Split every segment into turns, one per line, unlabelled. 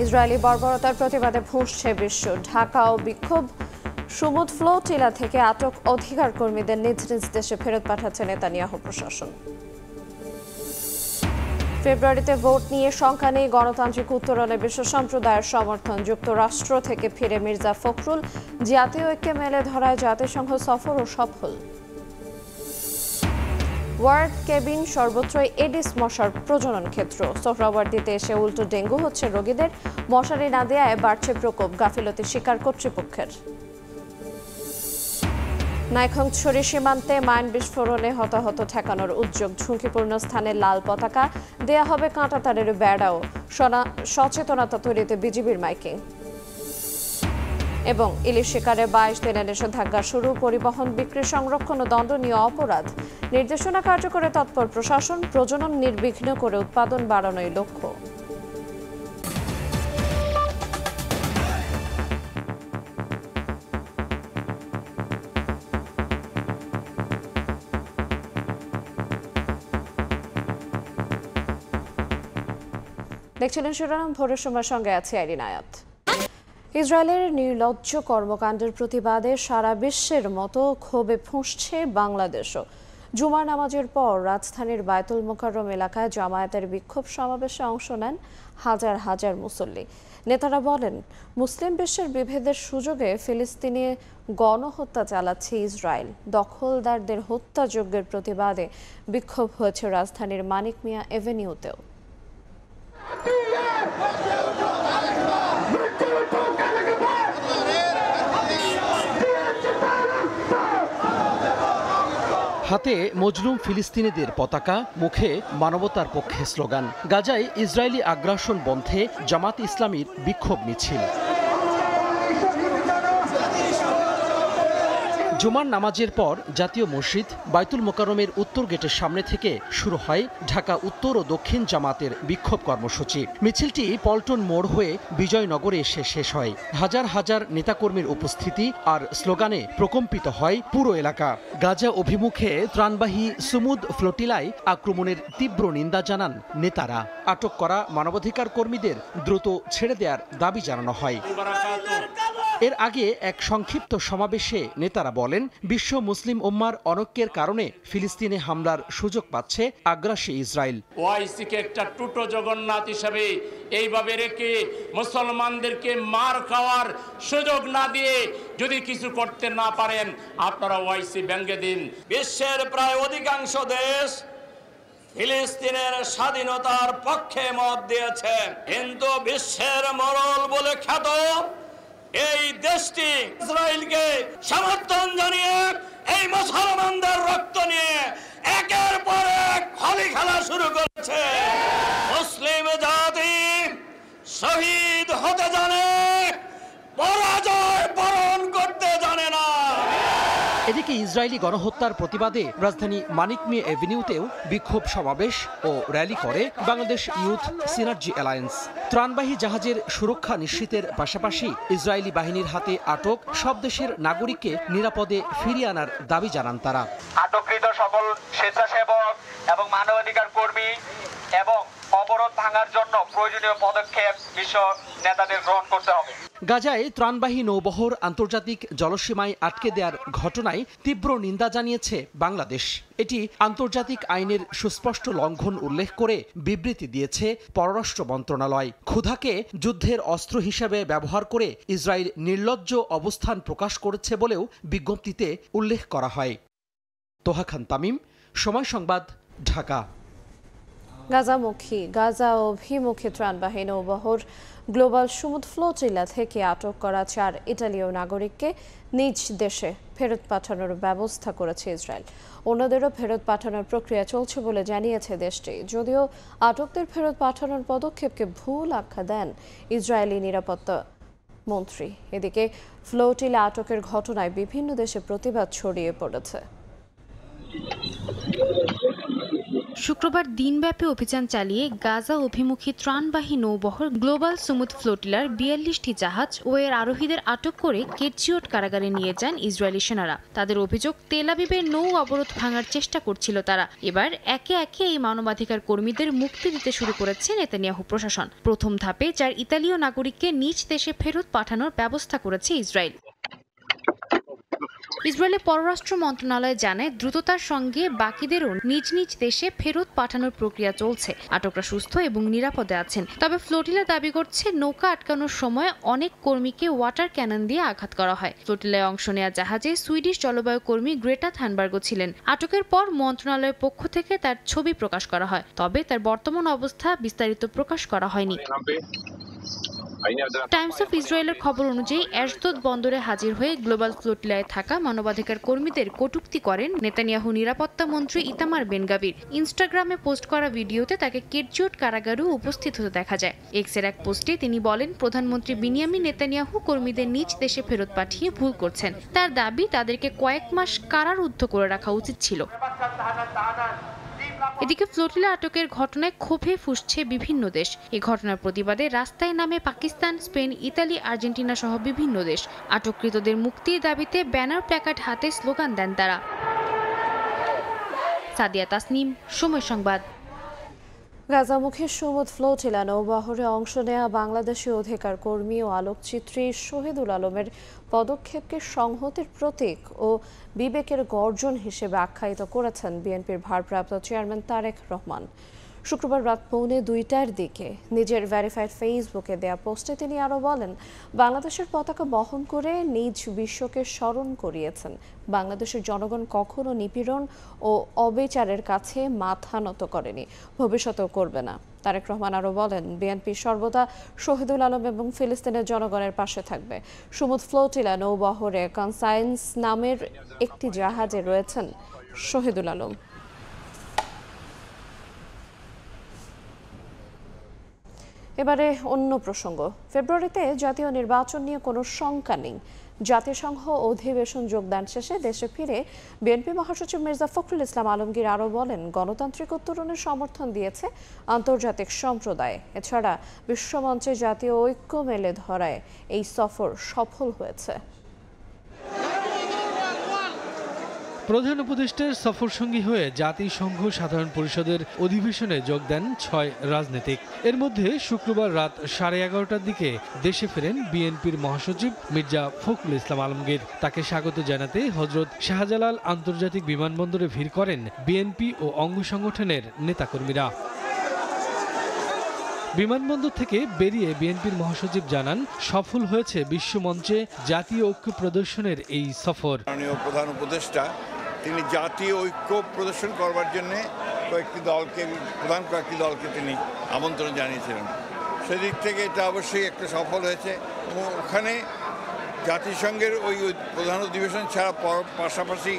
Israeli বর্বরতার প্রতিবাদে ফুঁসছে বিশ্ব। ঢাকা ও বিক্ষোভ। সুমুদ ফ্লোটিলা থেকে আটক অধিকার কর্মীদের নিজ নিজ দেশে ফেরত পাঠাচ্ছে নেতানিয়াহু প্রশাসন। ফেব্রুয়ারিতে ভোট নিয়ে শঙ্কা নেই, গণতান্ত্রিক উত্তরণে বিশ্ব সম্প্রদায়ের সমর্থন। যুক্তরাষ্ট্র থেকে ফিরে মির্জা ফখরুল। জাতীয় ঐক্যে মেলে ধরায় জাতিসংঘ সফরও সফল। ওয়ার্ড কেবিন সর্বত্রই এডিস মশার প্রজনন ক্ষেত্র। সোহরাওয়ার্দীতে এসে উল্টো ডেঙ্গু হচ্ছে রোগীদের। মশারি না দেয়ায় বাড়ছে প্রকোপ, গাফিলতি স্বীকার কর্তৃপক্ষের। নাইক্ষ্যংছড়ি সীমান্তে মাইন বিস্ফোরণে হতাহত ঠেকানোর উদ্যোগ। ঝুঁকিপূর্ণ স্থানে লাল পতাকা দেয়া হবে, কাঁটাতারের বেড়াও। সচেতনতা তৈরিতে বিজিবির মাইকিং। এবং ইলিশ শিকারে 22 দিনের নিষেধাজ্ঞা শুরু। পরিবহন, বিক্রি, সংরক্ষণ ও দণ্ডনীয় অপরাধ। নির্দেশনা কার্যকরে তৎপর প্রশাসন। প্রজনন নির্বিঘ্ন করে উৎপাদন বাড়ানোই লক্ষ্য। দেখছিলেন শিরোনাম, ভোরের সময় সঙ্গে আছে আইরিন আয়াত। ইসরায়েলের নির্লজ্জ কর্মকাণ্ডের প্রতিবাদে সারা বিশ্বের মতো ক্ষোভে ফুঁসছে বাংলাদেশও। জুমার নামাজের পর রাজধানীর বায়তুল মোকাররম এলাকায় জামায়াতের বিক্ষোভ সমাবেশে অংশ নেন হাজার হাজার মুসল্লি। নেতারা বলেন, মুসলিম বিশ্বের বিভেদের সুযোগে ফিলিস্তিনে গণহত্যা চালাচ্ছে ইসরায়েল। দখলদারদের হত্যাযজ্ঞের প্রতিবাদে বিক্ষোভ হয়েছে রাজধানীর মানিক মিয়া এভিনিউতেও।
হাতে মজলুম ফিলিস্তিনিদের পতাকা, মুখে মানবতার পক্ষে স্লোগান। গাজায় ইসরায়েলি আগ্রাসন বন্ধে জামাত ইসলামীর বিক্ষোভ মিছিল। জুমার নামাজের পর জাতীয় মসজিদ বায়তুল মোকাররমের উত্তর গেটের সামনে থেকে শুরু হয় ঢাকা উত্তর ও দক্ষিণ জামাতের বিক্ষোভ কর্মসূচি। মিছিলটি পল্টন মোড় হয়ে বিজয়নগরে এসে শেষ হয়। হাজার হাজার নেতাকর্মীর উপস্থিতি আর স্লোগানে প্রকম্পিত হয় পুরো এলাকা। গাজা অভিমুখে ত্রাণবাহী সুমুদ ফ্লোটিলায় আক্রমণের তীব্র নিন্দা জানান নেতারা। আটক করা মানবাধিকার কর্মীদের দ্রুত ছেড়ে দেওয়ার দাবি জানানো হয়। এর আগে এক সংক্ষিপ্ত সমাবেশে নেতারা বলেন, বিশ্ব মুসলিম উম্মার অনৈক্যের কারণে ফিলিস্তিনে হামলার সুযোগ পাচ্ছে আগ্রাসী ইসরায়েল।
ওয়াইসিকে একটা টুটো জগন্নাথ হিসেবে এইভাবে রেখে মুসলমানদেরকে মার খাওয়ার সুযোগ না দিয়ে যদি কিছু করতে না পারেন, আপনারা ওয়াইসি ভেঙে দিন। বিশ্বের প্রায় অধিকাংশ দেশ ফিলিস্তিনের স্বাধীনতার পক্ষে মত দিয়েছে, কিন্তু বিশ্বের মরল বলে খ্যাত এই দেশটি ইসরায়েলকে সমর্থন জানিয়ে এই মুসলমানদের রক্ত নিয়ে একের পর এক হোলি খেলা শুরু করেছে। মুসলিম জাতি শহীদ হতে জানে, পরাজয় বরণ করতে জানে না।
এদিকে ইসরায়েলি গণহত্যার প্রতিবাদে রাজধানী মানিক মিয়া এভিনিউতেও বিক্ষোভ সমাবেশ ও র্যালি করে বাংলাদেশ ইউথ সিনার্জি অ্যালায়েন্স। ত্রাণবাহী জাহাজের সুরক্ষা নিশ্চিতের পাশাপাশি ইসরায়েলি বাহিনীর হাতে আটক সব দেশের নাগরিককে নিরাপদে ফিরিয়ে আনার দাবি জানান তারা।
আটককৃত সকল স্বেচ্ছাসেবক এবং মানবাধিকার কর্মী এবং অবরোধ ভাঙার জন্য প্রয়োজনীয় পদক্ষেপ বিশ্ব নেতাদের গ্রহণ করতে হবে।
গাজায় ত্রাণবাহী নৌবহর আন্তর্জাতিক জলসীমায় আটকে দেওয়ার ঘটনায় তীব্র নিন্দা জানিয়েছে বাংলাদেশ। এটি আন্তর্জাতিক আইনের সুস্পষ্ট লঙ্ঘন উল্লেখ করে বিবৃতি দিয়েছে পররাষ্ট্র মন্ত্রণালয়। ক্ষুধাকে যুদ্ধের অস্ত্র হিসেবে ব্যবহার করে ইসরায়েল নির্লজ্জ অবস্থান প্রকাশ করেছে বলেও বিজ্ঞপ্তিতে উল্লেখ করা হয়। তোহা খান তামিম, সময় সংবাদ, ঢাকা।
গাজা অভিমুখী ত্রাণবাহী নৌবহর গ্লোবাল সুমুদ ফ্লোটিলা থেকে আটক করা 4 ইতালীয় নাগরিককে নিজ দেশে ফেরত পাঠানোর ব্যবস্থা করেছে ইসরায়েল। অন্যদেরও ফেরত পাঠানোর প্রক্রিয়া চলছে বলে জানিয়েছে দেশটি। যদিও আটকদের ফেরত পাঠানোর পদক্ষেপকে ভুল আখ্যা দেন ইসরায়েলি নিরাপত্তা মন্ত্রী। এদিকে ফ্লোটিলা আটকের ঘটনায় বিভিন্ন দেশে প্রতিবাদ ছড়িয়ে পড়েছে।
শুক্রবার দিনব্যাপী অভিযান চালিয়ে গাজা অভিমুখী ত্রাণবাহী নৌবহর গ্লোবাল সুমুদ ফ্লোটিলার ৪২টি জাহাজ ও এর আরোহীদের আটক করে কেটজিওট কারাগারে নিয়ে যান ইসরায়েলি সেনারা। তাদের অভিযোগ, তেল আবিবের নৌ অবরোধ ভাঙার চেষ্টা করছিল তারা। এবার একে একে এই মানবাধিকার কর্মীদের মুক্তি দিতে শুরু করেছে নেতানিয়াহু প্রশাসন। প্রথম ধাপে ৪ ইতালীয় নাগরিককে নিজ দেশে ফেরত পাঠানোর ব্যবস্থা করেছে ইসরায়েল। ইসরায়েলের পররাষ্ট্র মন্ত্রণালয় জানায়, দ্রুততার সঙ্গে বাকিদেরও নিজ নিজ দেশে ফেরত পাঠানোর প্রক্রিয়া চলছে। আটকরা সুস্থ এবং নিরাপদে আছেন। তবে ফ্লোটিলা দাবি করছে, নৌকা আটকানোর সময় অনেক কর্মীকে ওয়াটার ক্যানন দিয়ে আঘাত করা হয়। ফ্লোটিলায় অংশ নেওয়া জাহাজে সুইডিশ জলবায়ু কর্মী গ্রেটা থানবার্গও ছিলেন। আটকের পর মন্ত্রণালয়ের পক্ষ থেকে তার ছবি প্রকাশ করা হয়, তবে তার বর্তমান অবস্থা বিস্তারিত প্রকাশ করা হয়নি। টাইমস অফ ইসরায়েলের খবর অনুযায়ী অ্যাশদোদ বন্দরে হাজির হয়ে গ্লোবাল ফ্লোটিলায় থাকা মানবাধিকার কর্মীদের কটূক্তি করেন নেতানিয়াহু নিরাপত্তা মন্ত্রী ইতামার বেন-গাভির। ইনস্টাগ্রামে পোস্ট করা ভিডিওতে তাকে কেটজিওট কারাগারেও উপস্থিত হতে দেখা যায়। এক্সের এক পোস্টে তিনি বলেন, প্রধানমন্ত্রী বিনিয়ামিন নেতানিয়াহু কর্মীদের নিজ দেশে ফেরত পাঠিয়ে ভুল করছেন। তার দাবি, তাদেরকে কয়েক মাস কারারুদ্ধ করে রাখা উচিত ছিল। এদিকে ফ্লোটিলা আটকের ঘটনায় ক্ষোভে ফুঁসছে বিভিন্ন দেশ। এই ঘটনার প্রতিবাদে রাস্তায় নামে পাকিস্তান, স্পেন, ইতালি, আর্জেন্টিনা সহ বিভিন্ন দেশ। আটককৃতদের মুক্তির দাবিতে ব্যানার, প্ল্যাকার্ড হাতে স্লোগান দেন তারা। সাদিয়া তাসনিম, সময় সংবাদ।
গাজামুখী সুমুদ ফ্লোটিলা নৌবহরে অংশ নেওয়া বাংলাদেশি অধিকার কর্মী ও আলোকচিত্রী শহীদুল আলমের পদক্ষেপকে সংহতির প্রতীক ও বিবেকের গর্জন হিসেবে আখ্যায়িত করেছেন বিএনপির ভারপ্রাপ্ত চেয়ারম্যান তারেক রহমান। শুক্রবার রাত 2:45টার দিকে নিজের ভেরিফাইড ফেসবুকে দেয়া পোস্টে তিনি আরও বলেন, বাংলাদেশের পতাকা বহন করে নিজ বিশ্বকে স্মরণ করিয়েছেন। বাংলাদেশের জনগণ কখনো নিপীড়ন ও অবিচারের কাছে মাথা নত করেনি, ভবিষ্যতেও করবে না। তারেক রহমান আরও বলেন, বিএনপি সর্বদা শহীদুল আলম এবং ফিলিস্তিনের জনগণের পাশে থাকবে। সুমুদ ফ্লোটিলা নৌবহরে কনসাইন্স নামের একটি জাহাজে রয়েছেন শহীদুল আলম। এবারে অন্য প্রসঙ্গ। ফেব্রুয়ারিতে জাতীয় নির্বাচন নিয়ে কোনো শঙ্কা নেই। জাতিসংঘ অধিবেশন যোগদান শেষে দেশে ফিরে বিএনপি মহাসচিব মির্জা ফখরুল ইসলাম আলমগীর আরও বলেন, গণতান্ত্রিক উত্তরণের সমর্থন দিয়েছে আন্তর্জাতিক সম্প্রদায়। এছাড়া বিশ্বমঞ্চে জাতীয় ঐক্য মেলে ধরায় এই সফর সফল হয়েছে।
প্রধান উপদেষ্টার সফরসঙ্গী হয়ে জাতিসংঘ সাধারণ পরিষদের অধিবেশনে যোগ দেন 6 রাজনীতিক। এর মধ্যে শুক্রবার রাত 11:30টার দিকে দেশে ফেরেন বিএনপির মহাসচিব মির্জা ফখরুল ইসলাম আলমগীর। তাকে স্বাগত জানাতে হযরত শাহজালাল আন্তর্জাতিক বিমানবন্দরে ভিড় করেন বিএনপি ও অঙ্গ সংগঠনের নেতাকর্মীরা। বিমানবন্দর থেকে বেরিয়ে বিএনপির মহাসচিব জানান, সফল হয়েছে বিশ্বমঞ্চে জাতীয় ঐক্য প্রদর্শনের এই সফর।
প্রধান উপদেষ্টা তিনি জাতীয় ঐক্য প্রদর্শন করবার জন্য কয়েকটি দলকে তিনি আমন্ত্রণ জানিয়েছিলেন। সেদিক থেকে এটা অবশ্যই একটা সফল হয়েছে এবং ওখানে জাতিসংঘের ওই প্রধান অধিবেশন ছাড়া পাশাপাশি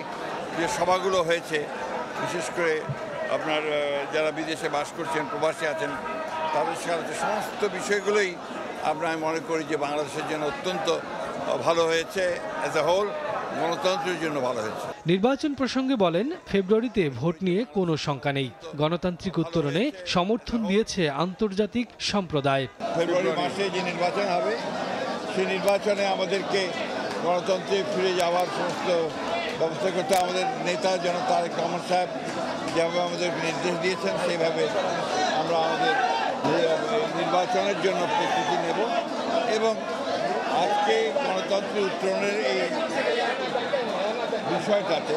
যে সভাগুলো হয়েছে, বিশেষ করে আপনার যারা বিদেশে বাস করছেন, প্রবাসী আছেন, তাদের সাথে সমস্ত বিষয়গুলোই আমি মনে করি যে বাংলাদেশের জন্য অত্যন্ত ভালো হয়েছে। অ্যাজ এ হোল গণতন্ত্রের জন্য ভালো হয়েছে।
নির্বাচন প্রসঙ্গে বলেন, ফেব্রুয়ারিতে ভোট নিয়ে কোনো শঙ্কা নেই। গণতান্ত্রিক উত্তরণে সমর্থন দিয়েছে আন্তর্জাতিক সম্প্রদায়।
ফেব্রুয়ারি মাসে যে নির্বাচন হবে, সেই নির্বাচনে আমাদেরকে গণতন্ত্রে ফিরে যাওয়ার সমস্ত ব্যবস্থা করতে আমাদের নেতা জনাব তারেক রহমান সাহেব যেভাবে আমাদের নির্দেশ দিয়েছেন, সেইভাবে আমরা আমাদের নির্বাচনের জন্য প্রস্তুতি নেব এবং আজকে গণতন্ত্রের উত্তরণের এই বিষয়টাতে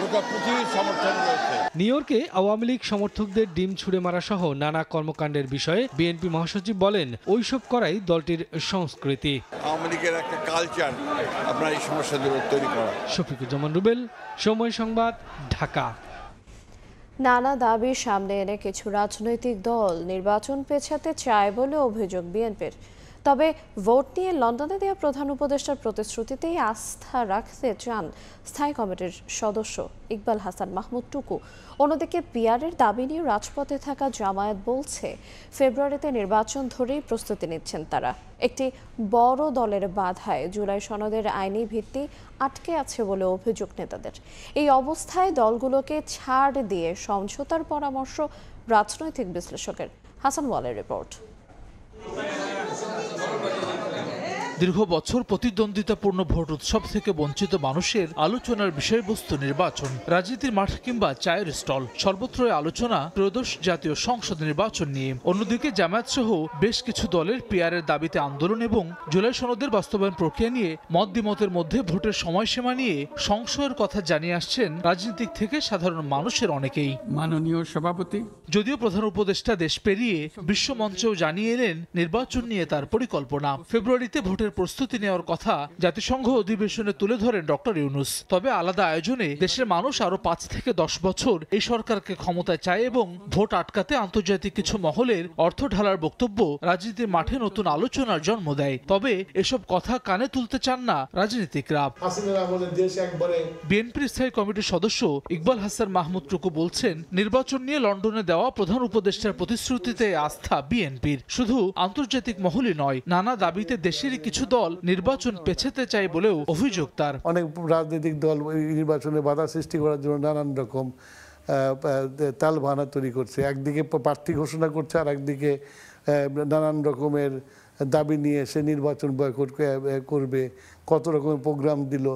গোটা পৃথিবীর সমর্থন রয়েছে।
নিউ ইয়র্কে আওয়ামী লীগ সমর্থকদের ডিম ছুড়ে মারা সহ নানা কর্মকাণ্ডের বিষয়ে বিএনপি মহাসচিব বলেন, ওইসব করাই দলটির সংস্কৃতি।
আওয়ামী লীগের একটা কালচার আপনার এই সমস্যাগুলো তৈরি করা।
শফিকুজ্জামান রুবেল, সময় সংবাদ, ঢাকা।
নানা দাবি সামনে এনে কিছু রাজনৈতিক দল নির্বাচন পেছাতে চায় বলে অভিযোগ বিএনপির। তবে ভোট নিয়ে লন্ডনে দেওয়া প্রধান উপদেষ্টার প্রতিশ্রুতিতেই আস্থা রাখতে চান স্থায়ী কমিটির সদস্য ইকবাল হাসান মাহমুদ টুকু। অন্যদিকে পিয়ারের দাবি নিয়ে রাজপথে থাকা জামায়াত বলছে ফেব্রুয়ারিতে নির্বাচন ধরেই প্রস্তুতি নিচ্ছেন তারা। একটি বড় দলের বাধায় জুলাই সনদের আইনি ভিত্তি আটকে আছে বলে অভিযোগ নেতাদের। এই অবস্থায় দলগুলোকে ছাড় দিয়ে সমঝোতার পরামর্শ রাজনৈতিক বিশ্লেষকের। হাসান ওয়ালের রিপোর্ট।
দীর্ঘ বছর প্রতিদ্বন্দ্বিতাপূর্ণ ভোট উৎসব থেকে বঞ্চিত মানুষের আলোচনার বিষয়বস্তু নির্বাচন, রাজনীতির মাঠ কিংবা চায়ের স্টল, সর্বত্রই আলোচনা ত্রয়োদশ জাতীয় সংসদ নির্বাচন নিয়ে। অন্যদিকে জামায়াত সহ বেশ কিছু দলের পিয়ারের দাবিতে আন্দোলন এবং জুলাই সনদের বাস্তবায়ন প্রক্রিয়া নিয়ে মত দ্বিমতের মধ্যে ভোটের সময়সীমা নিয়ে সংশয়ের কথা জানিয়ে আসছেন রাজনীতিক থেকে সাধারণ মানুষের অনেকেই।
মাননীয় সভাপতি,
যদিও প্রধান উপদেষ্টা দেশ পেরিয়ে বিশ্বমঞ্চেও জানিয়ে এলেন নির্বাচন নিয়ে তার পরিকল্পনা। ফেব্রুয়ারিতে ভোটের প্রস্তুতি নেওয়ার কথা জাতিসংঘ অধিবেশনে তুলে ধরেন ডক্টর ইউনূস। তবে আলাদা আয়োজনে দেশের মানুষ আরো 5 থেকে 10 বছর এই সরকারকে ক্ষমতায় চায় এবং ভোট আটকাতে আন্তর্জাতিক কিছু মহলের অর্থ ঢালার বক্তব্য রাজনীতির মাঠে নতুন আলোচনার জন্ম দেয়। তবে এসব কথা কানে তুলতে চান না রাজনীতিকরা। বিএনপির স্থায়ী কমিটির সদস্য ইকবাল হাসান মাহমুদ টুকু বলছেন, নির্বাচন নিয়ে লন্ডনে দেওয়া প্রধান উপদেষ্টার প্রতিশ্রুতিতে আস্থা বিএনপির। শুধু আন্তর্জাতিক মহলই নয়, নানা দাবিতে দেশেরই কিছু দল নির্বাচন পেছাতে চায় বলেও অভিযোগ তার।
অনেক রাজনৈতিক দল নির্বাচনে বাধা সৃষ্টি করার জন্য নানান রকম তালবাহানা তৈরি করছে। একদিকে প্রার্থী ঘোষণা করছে, আর একদিকে নানান রকমের দাবি নিয়ে সে নির্বাচন বয়কট করবে, কত রকমের প্রোগ্রাম দিল।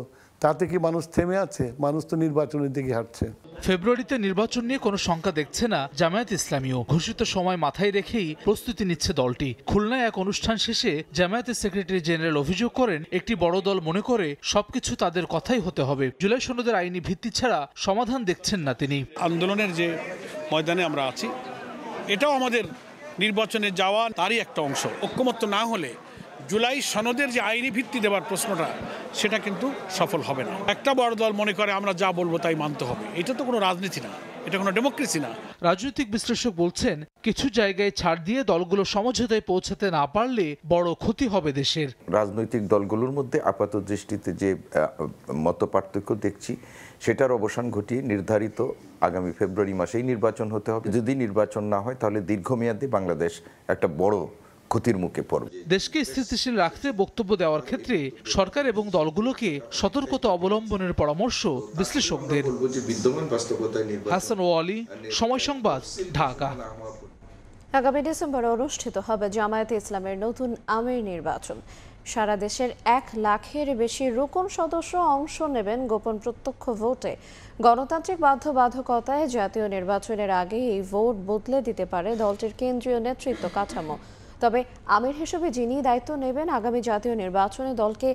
তাতে কি মানুষ থেমে আছে? মানুষ তো নির্বাচনের দিকে হাঁটছে।
ফেব্রুয়ারিতে নির্বাচন নিয়ে কোনো শঙ্কা দেখছে না জামায়াত ইসলামীও। ঘোষিত সময় মাথায় রেখেই প্রস্তুতি নিচ্ছে দলটি। খুলনায় এক অনুষ্ঠান শেষে জামায়াতের সেক্রেটারি জেনারেল অভিযোগ করেন, একটি বড় দল মনে করে সবকিছু তাদের কথাই হতে হবে। জুলাই সনদের আইনি ভিত্তি ছাড়া সমাধান দেখছেন না তিনি।
আন্দোলনের যে ময়দানে আমরা আছি, এটাও আমাদের নির্বাচনে যাওয়া তারই একটা অংশ। ঐক্যমত্য না হলে জুলাই সনদের যে আইনি ভিত্তি দেওয়ার প্রশ্নটা, সেটা কিন্তু সফল হবে না। একটা বড় দল মনে করে আমরা যা বলবো তাই মানতে হবে। এটা তো কোনো রাজনীতি না, এটা কোনো ডেমোক্রেসি না।
রাজনৈতিক বিশ্লেষক বলছেন, কিছু জায়গায় ছাড় দিয়ে দলগুলো সমঝোতায় পৌঁছাতে না পারলে বড় ক্ষতি হবে দেশের।
রাজনৈতিক দলগুলোর মধ্যে আপাত দৃষ্টিতে যে মত পার্থক্য দেখছি, সেটার অবসান ঘটিয়ে নির্ধারিত আগামী ফেব্রুয়ারি মাসেই নির্বাচন হতে হবে। যদি নির্বাচন না হয়, তাহলে দীর্ঘমেয়াদে বাংলাদেশ একটা বড় ক্ষতির মুখে পড়বে।
দেশকে স্থিতিশীল রাখতে বক্তব্য দেওয়ার ক্ষেত্রে সরকার এবং দলগুলোকে সতর্কতা অবলম্বনের পরামর্শ বিশ্লেষকদের। হাসান ওয়ালি, সময় সংবাদ, ঢাকা।
আগামী ডিসেম্বরে অনুষ্ঠিত হবে জামায়াতে ইসলামের নতুন আমির নির্বাচন। সারা দেশের 1 লাখের বেশি রুকন সদস্য অংশ নেবেন গোপন প্রত্যক্ষ ভোটে। গণতান্ত্রিক বাধ্যবাধকতায় জাতীয় নির্বাচনের আগে এই ভোট বদলে দিতে পারে দলটির কেন্দ্রীয় নেতৃত্ব কাঠামো। তবে আমির হিসেবে যিনি দায়িত্ব নেবেন, আগামী জাতীয় নির্বাচনে দলকে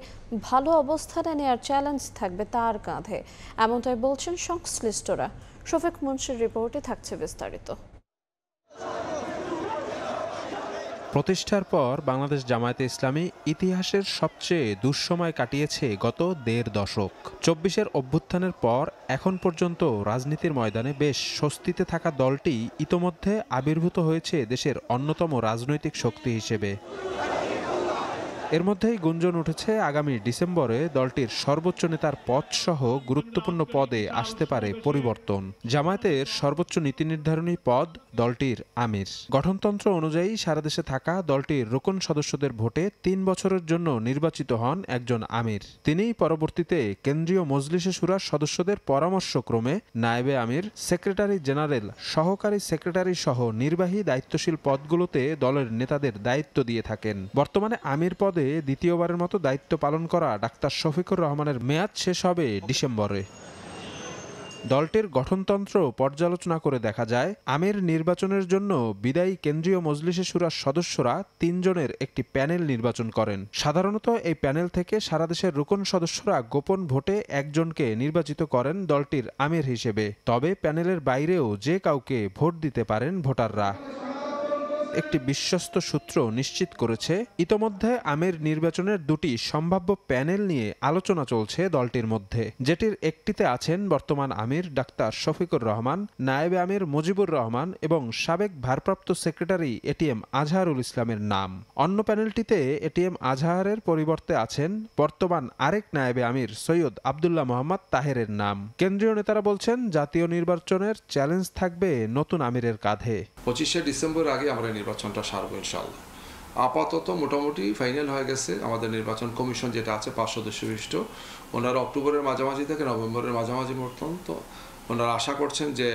ভালো অবস্থানে নেওয়ার চ্যালেঞ্জ থাকবে তার কাঁধে, এমনটাই বলছেন সংশ্লিষ্টরা। শফিক মুন্সির রিপোর্টে থাকছে বিস্তারিত।
প্রতিষ্ঠার পর বাংলাদেশ জামায়াতে ইসলামী ইতিহাসের সবচেয়ে দুঃসময় কাটিয়েছে গত 1.5 দশক। 24-এর অভ্যুত্থানের পর এখন পর্যন্ত রাজনীতির ময়দানে বেশ স্বস্তিতে থাকা দলটি ইতোমধ্যে আবির্ভূত হয়েছে দেশের অন্যতম রাজনৈতিক শক্তি হিসেবে। এর মধ্যেই গুঞ্জন উঠেছে আগামী ডিসেম্বরে দলটির সর্বোচ্চ নেতার পদ সহ গুরুত্বপূর্ণ পদে আসতে পারে পরিবর্তন। জামায়াতের সর্বোচ্চ নীতি নির্ধারণী পদ দলটির আমির। গঠনতন্ত্র অনুযায়ী সারা দেশে থাকা দলটির রুকন সদস্যদের ভোটে 3 বছরের জন্য নির্বাচিত হন একজন আমির। তিনিই পরবর্তীতে কেন্দ্রীয় মজলিসে শুরার সদস্যদের পরামর্শক্রমে নায়েবে আমির, সেক্রেটারি জেনারেল, সহকারী সেক্রেটারি সহ নির্বাহী দায়িত্বশীল পদগুলোতে দলের নেতাদের দায়িত্ব দিয়ে থাকেন। বর্তমানে আমির পদে দ্বিতীয়বারের মতো দায়িত্ব পালন করা ডাক্তার শফিকুর রহমানের মেয়াদ শেষ হবে ডিসেম্বরে। দলটির গঠনতন্ত্র পর্যালোচনা করে দেখা যায়, আমির নির্বাচনের জন্য বিদায়ী কেন্দ্রীয় মজলিসে শুরার সদস্যরা 3 জনের একটি প্যানেল নির্বাচন করেন। সাধারণত এই প্যানেল থেকে সারা দেশের রুকন সদস্যরা গোপন ভোটে একজনকে নির্বাচিত করেন দলটির আমির হিসেবে। তবে প্যানেলের বাইরেও যে কাউকে ভোট দিতে পারেন ভোটাররা। একটি বিশ্বস্ত সূত্র নিশ্চিত করেছে ইতোমধ্যে আমির নির্বাচনের দুটি সম্ভাব্য প্যানেল নিয়ে আলোচনা চলছে দলটির মধ্যে, যেটির একটিতে আছেন বর্তমান আমির ডাক্তার শফিকুর রহমান, নায়েবে আমির মুজিবুর রহমান এবং সাবেক ভারপ্রাপ্ত সেক্রেটারি এটিএম আজহারুল ইসলামের নাম। অন্য প্যানেলটিতে এটিএম আজহারের পরিবর্তে আছেন বর্তমান আরেক নায়েবে আমির সৈয়দ আব্দুল্লাহ মোহাম্মদ তাহেরের নাম। কেন্দ্রীয় নেতারা বলছেন জাতীয় নির্বাচনের চ্যালেঞ্জ থাকবে নতুন আমিরের কাঁধে।
25শে ডিসেম্বর আগে আমরা নির্বাচনটা সারব ইনশাআল্লাহ। আপাতত মোটামুটি ফাইনাল হয়ে গেছে আমাদের নির্বাচন কমিশন যেটা আছে 5 সদস্য বিশিষ্ট, ওনারা অক্টোবরের মাঝামাঝি থেকে নভেম্বরের মাঝামাঝি পর্যন্ত ওনারা আশা করছেন যে